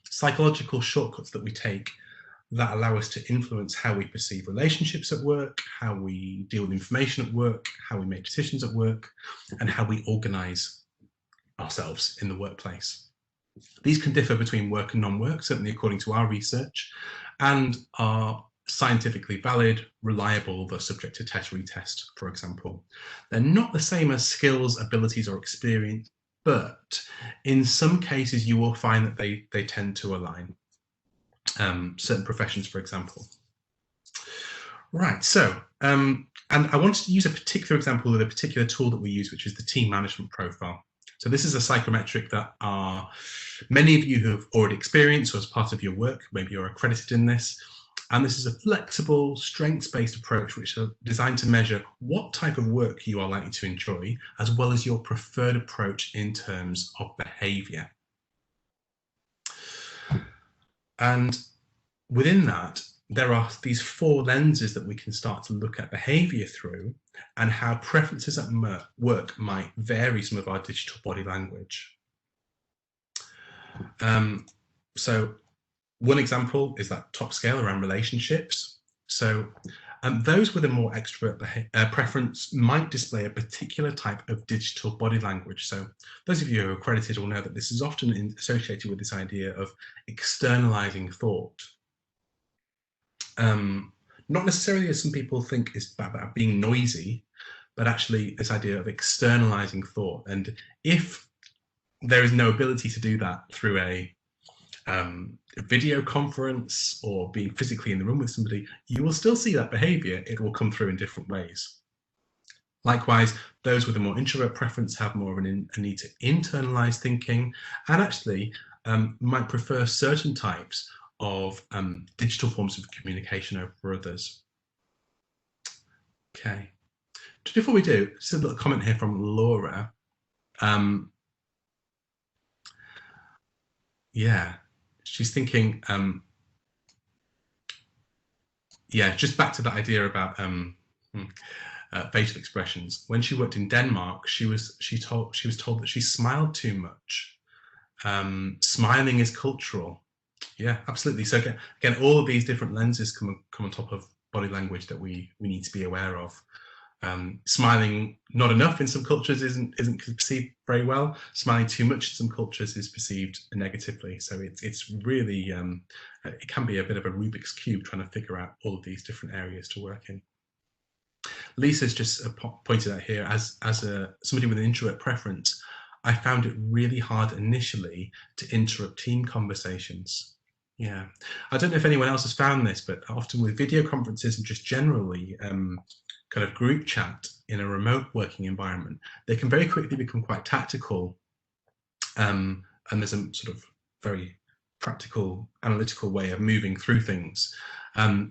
psychological shortcuts that we take that allow us to influence how we perceive relationships at work, how we deal with information at work, how we make decisions at work, and how we organize ourselves in the workplace. These can differ between work and non-work, certainly according to our research, and are scientifically valid, reliable, though subject to test retest, for example. They're not the same as skills, abilities, or experience, but in some cases you will find that they tend to align. Certain professions, for example. Right, so, and I wanted to use a particular example with a particular tool that we use, which is the team management profile. So this is a psychometric that many of you have already experienced or as part of your work, maybe you're accredited in this. And this is a flexible, strengths-based approach which is designed to measure what type of work you are likely to enjoy, as well as your preferred approach in terms of behavior. And within that, there are these 4 lenses that we can start to look at behavior through and how preferences at work might vary some of our digital body language. So one example is that top scale around relationships. So those with a more extrovert preference might display a particular type of digital body language. So those of you who are accredited will know that this is often associated with this idea of externalizing thought. Not necessarily as some people think is about being noisy, but actually this idea of externalizing thought. And if there is no ability to do that through a video conference or being physically in the room with somebody, you will still see that behavior. It will come through in different ways. Likewise, those with a more introvert preference have more of a need to internalize thinking and actually might prefer certain types of digital forms of communication over others. Okay. Just before we do, just a little comment here from Laura. Yeah, she's thinking, yeah, just back to that idea about facial expressions. When she worked in Denmark, she was told that she smiled too much. Smiling is cultural. Yeah, absolutely. So again, all of these different lenses come on top of body language that we need to be aware of. Smiling not enough in some cultures isn't perceived very well. Smiling too much in some cultures is perceived negatively. So it's really it can be a bit of a Rubik's cube trying to figure out all of these different areas to work in. Lisa's just pointed out here, as somebody with an introvert preference, I found it really hard initially to interrupt team conversations. Yeah, I don't know if anyone else has found this, but often with video conferences and just generally kind of group chat in a remote working environment, they can very quickly become quite tactical and there's a sort of very practical, analytical way of moving through things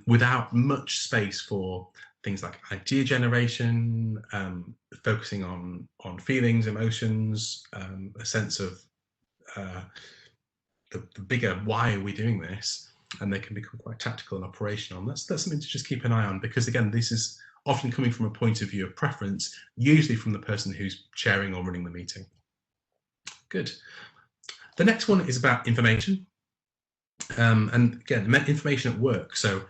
without much space for things like idea generation, focusing on feelings, emotions, a sense of the bigger why are we doing this, and they can become quite tactical and operational. And that's something to just keep an eye on, because again, this is often coming from a point of view of preference, usually from the person who's chairing or running the meeting. Good. The next one is about information. And again, information at work. So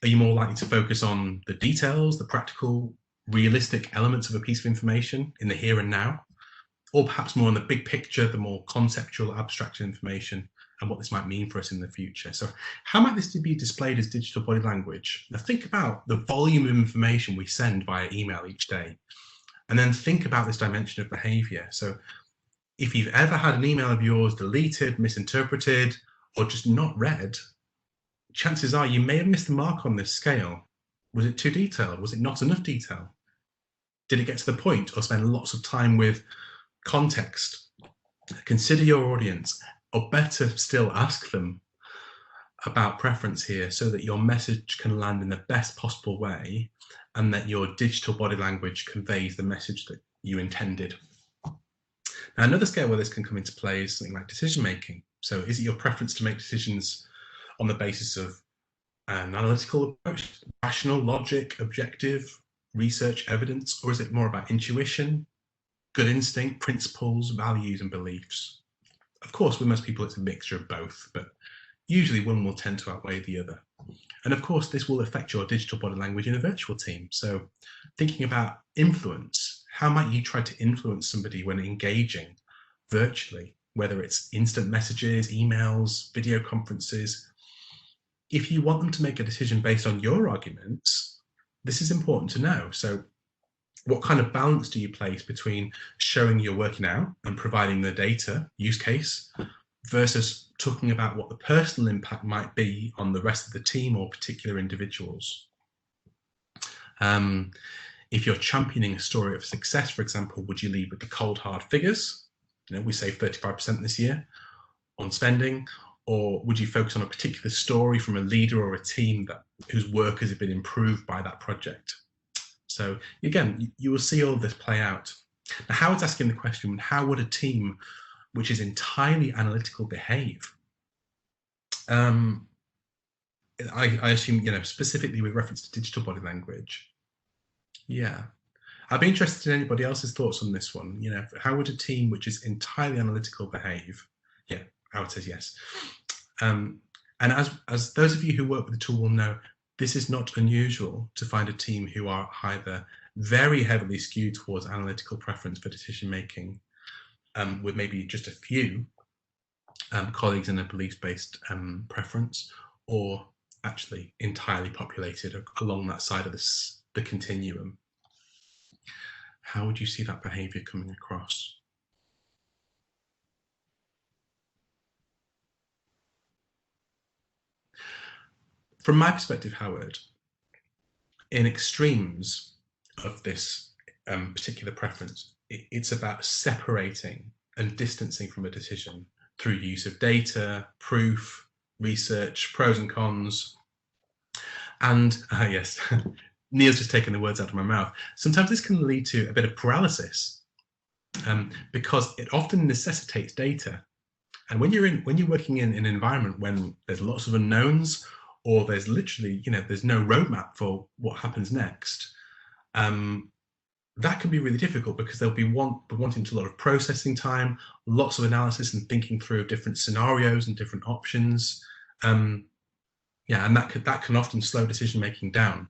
are you more likely to focus on the details, the practical, realistic elements of a piece of information in the here and now? Or perhaps more on the big picture, the more conceptual, abstract information, and what this might mean for us in the future. So how might this be displayed as digital body language? Now think about the volume of information we send via email each day, and then think about this dimension of behavior. So if you've ever had an email of yours deleted, misinterpreted, or just not read, chances are you may have missed the mark on this scale. Was it too detailed? Was it not enough detail? Did it get to the point, or spend lots of time with context? Consider your audience, or better still, ask them about preference here, so that your message can land in the best possible way, and that your digital body language conveys the message that you intended. Now, another scale where this can come into play is something like decision making. So is it your preference to make decisions on the basis of an analytical approach, rational, logic, objective, research, evidence, or is it more about intuition, good instinct, principles, values, and beliefs? Of course, with most people, it's a mixture of both, but usually one will tend to outweigh the other. And of course, this will affect your digital body language in a virtual team. So thinking about influence, how might you try to influence somebody when engaging virtually, whether it's instant messages, emails, video conferences? If you want them to make a decision based on your arguments, this is important to know. So what kind of balance do you place between showing you're working out and providing the data use case versus talking about what the personal impact might be on the rest of the team or particular individuals? If you're championing a story of success, for example, would you lead with the cold hard figures? You know, we saved 35% this year on spending, or would you focus on a particular story from a leader or a team whose work has been improved by that project? So again, you will see all of this play out. Now, Howard's asking the question, how would a team which is entirely analytical behave? I assume, specifically with reference to digital body language. Yeah. I'd be interested in anybody else's thoughts on this one. How would a team which is entirely analytical behave? Yeah, Howard says yes. And as those of you who work with the tool will know, this is not unusual to find a team who are either very heavily skewed towards analytical preference for decision making, with maybe just a few colleagues in a beliefs-based preference, or actually entirely populated along that side of the continuum. How would you see that behavior coming across? From my perspective, Howard, in extremes of this particular preference, it's about separating and distancing from a decision through use of data, proof, research, pros and cons. And yes, Neil's just taken the words out of my mouth. Sometimes this can lead to a bit of paralysis because it often necessitates data. And when you're working in an environment when there's lots of unknowns, or there's literally, there's no roadmap for what happens next, that can be really difficult, because they'll be wanting a lot of processing time, lots of analysis and thinking through different scenarios and different options. And that can often slow decision making down,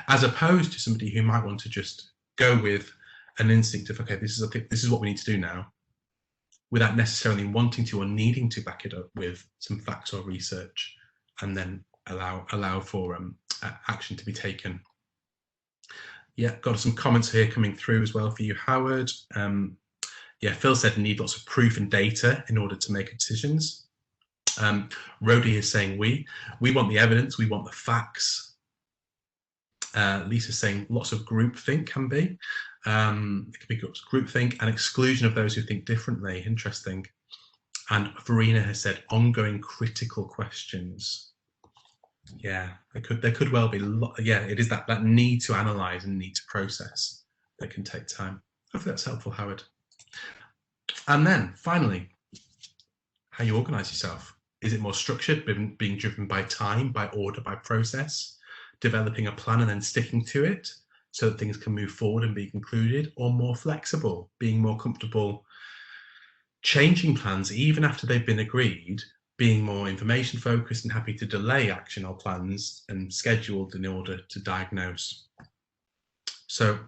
as opposed to somebody who might want to just go with an instinct of, okay, this is what we need to do now, without necessarily wanting to or needing to back it up with some facts or research, and then allow for action to be taken. Yeah, got some comments here coming through as well for you, Howard. Yeah, Phil said need lots of proof and data in order to make decisions. Rhodey is saying we want the evidence, we want the facts. Lisa's saying lots of groupthink can be. It can be groupthink and exclusion of those who think differently. Interesting. And Verena has said ongoing critical questions. Yeah, there could well be. Yeah, it is that need to analyze and need to process that can take time. Hopefully that's helpful, Howard. And then finally, how you organize yourself. Is it more structured, being driven by time, by order, by process, developing a plan and then sticking to it so that things can move forward and be concluded, or more flexible, being more comfortable changing plans even after they've been agreed, being more information focused and happy to delay action or plans and scheduled in order to diagnose. So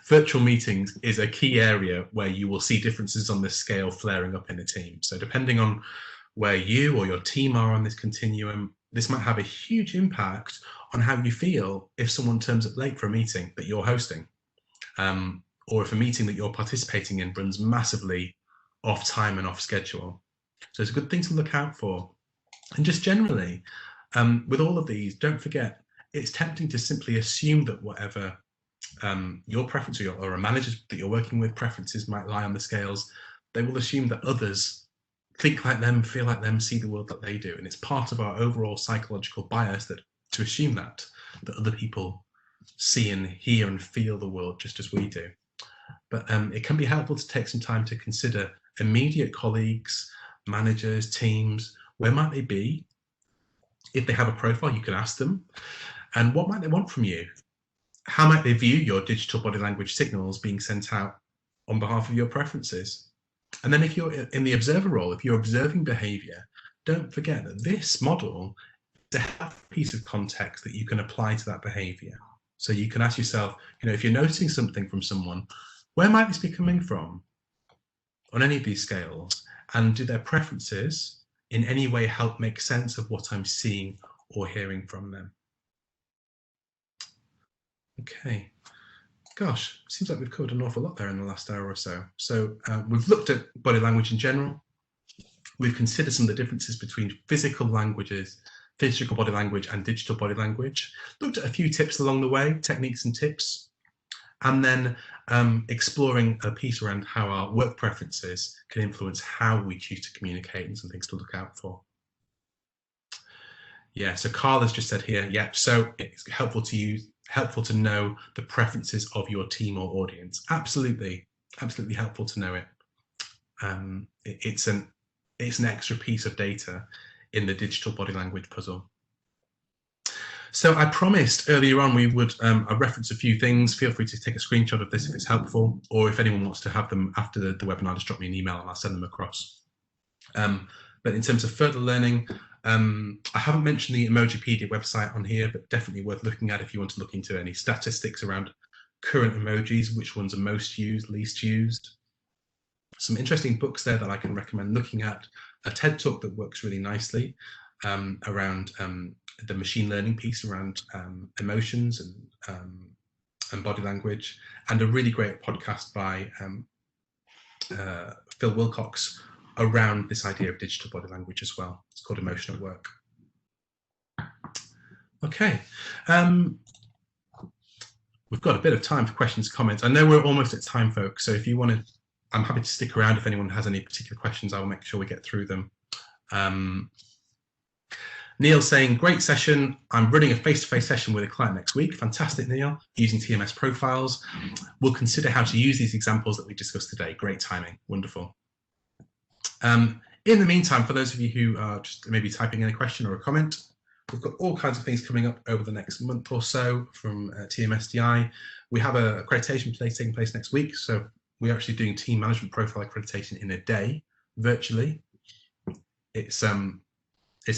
virtual meetings is a key area where you will see differences on this scale flaring up in a team. So depending on where you or your team are on this continuum, this might have a huge impact on how you feel if someone turns up late for a meeting that you're hosting, or if a meeting that you're participating in runs massively off time and off schedule. So it's a good thing to look out for. And just generally, with all of these, don't forget, it's tempting to simply assume that whatever your preference or a manager that you're working with preferences might lie on the scales, they will assume that others think like them, feel like them, see the world that they do. And it's part of our overall psychological bias that to assume that other people see and hear and feel the world just as we do. But it can be helpful to take some time to consider immediate colleagues, managers, teams, where might they be? If they have a profile, you can ask them. And what might they want from you? How might they view your digital body language signals being sent out on behalf of your preferences? And then if you're in the observer role, if you're observing behavior, don't forget that this model is a piece of context that you can apply to that behavior. So you can ask yourself, if you're noticing something from someone, where might this be coming from on any of these scales? And do their preferences in any way help make sense of what I'm seeing or hearing from them? Okay. Gosh, seems like we've covered an awful lot there in the last hour or so. So we've looked at body language in general. We've considered some of the differences between physical body language and digital body language. Looked at a few tips along the way, techniques and tips. And then exploring a piece around how our work preferences can influence how we choose to communicate and some things to look out for. Yeah, so Carl has just said here, yeah, so it's helpful to know the preferences of your team or audience. Absolutely helpful to know it. It's an extra piece of data in the digital body language puzzle. So I promised earlier on we would reference a few things. Feel free to take a screenshot of this if it's helpful, or if anyone wants to have them after the webinar, just drop me an email and I'll send them across. But in terms of further learning, I haven't mentioned the Emojipedia website on here, but definitely worth looking at if you want to look into any statistics around current emojis, which ones are most used, least used. Some interesting books there that I can recommend looking at. A TED Talk that works really nicely around the machine learning piece around emotions and body language, and a really great podcast by Phil Wilcox around this idea of digital body language as well. It's called Emotion at Work. Okay. We've got a bit of time for questions, comments. I know we're almost at time, folks, so if you want to, I'm happy to stick around if anyone has any particular questions. I will make sure we get through them. Neil saying, great session. I'm running a face-to-face session with a client next week. Fantastic, Neil, using TMS profiles. We'll consider how to use these examples that we discussed today. Great timing, wonderful. In the meantime, for those of you who are just maybe typing in a question or a comment, we've got all kinds of things coming up over the next month or so from TMSDI. We have a accreditation taking place next week. So we're actually doing team management profile accreditation in a day, virtually. It's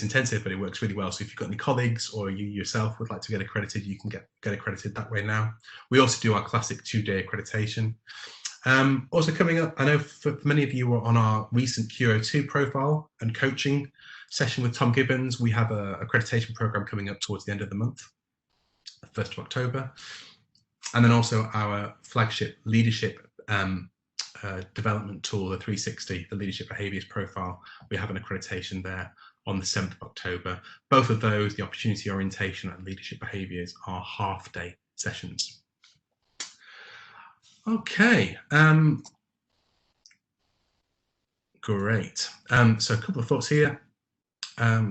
intensive, but it works really well. So if you've got any colleagues or you yourself would like to get accredited, you can get accredited that way now. We also do our classic 2-day accreditation. Also coming up, I know for many of you were on our recent QO2 profile and coaching session with Tom Gibbons. We have a accreditation program coming up towards the end of the month, 1st of October. And then also our flagship leadership development tool, the 360, the leadership behaviors profile. We have an accreditation there on the 7th of October. Both of those, the opportunity orientation and leadership behaviors, are half-day sessions. Okay. Great. So a couple of thoughts here. Yeah,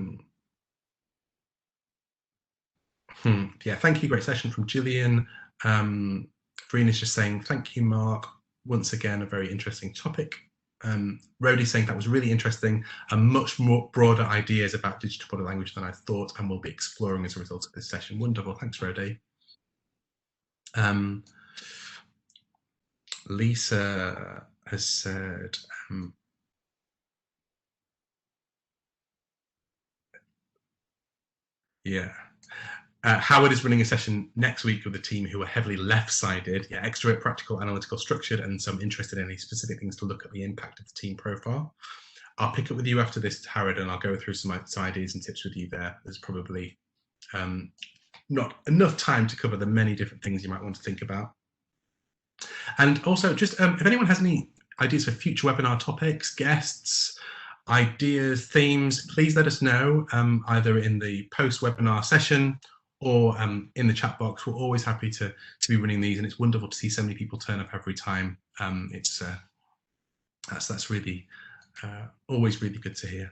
thank you. Great session from Gillian. Verena's just saying, thank you, Mark. Once again, a very interesting topic. Rhodey's saying that was really interesting and much more broader ideas about digital body language than I thought and will be exploring as a result of this session. Wonderful. Thanks, Rhodey. Lisa has said, yeah. Howard is running a session next week with a team who are heavily left-sided, yeah, extrovert, practical, analytical, structured, and some interested in any specific things to look at the impact of the team profile. I'll pick up with you after this, Howard, and I'll go through some ideas and tips with you there. There's probably not enough time to cover the many different things you might want to think about. And also, just if anyone has any ideas for future webinar topics, guests, ideas, themes, please let us know either in the post-webinar session or in the chat box. We're always happy to be running these, and it's wonderful to see so many people turn up every time. That's really always really good to hear.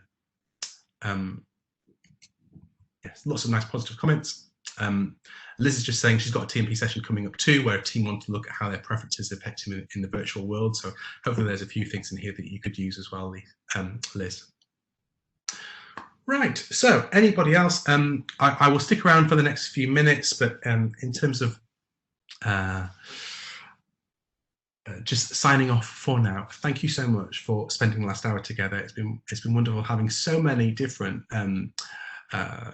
Yes, lots of nice positive comments. Liz is just saying she's got a TMP session coming up too, where a team want to look at how their preferences affect him in the virtual world. So hopefully there's a few things in here that you could use as well, Liz. Right, so anybody else? I will stick around for the next few minutes, but in terms of just signing off for now, thank you so much for spending the last hour together. It's been wonderful having so many different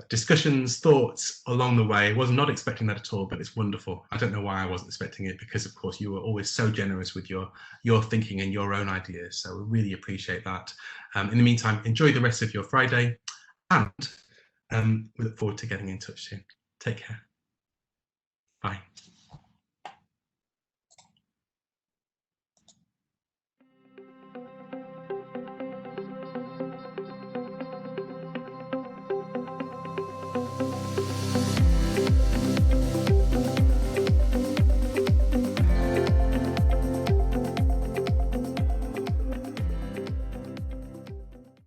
discussions, thoughts along the way. I was not expecting that at all, but it's wonderful. I don't know why I wasn't expecting it, because of course you were always so generous with your thinking and your own ideas. So we really appreciate that. In the meantime, enjoy the rest of your Friday, and we look forward to getting in touch soon. Take care. Bye.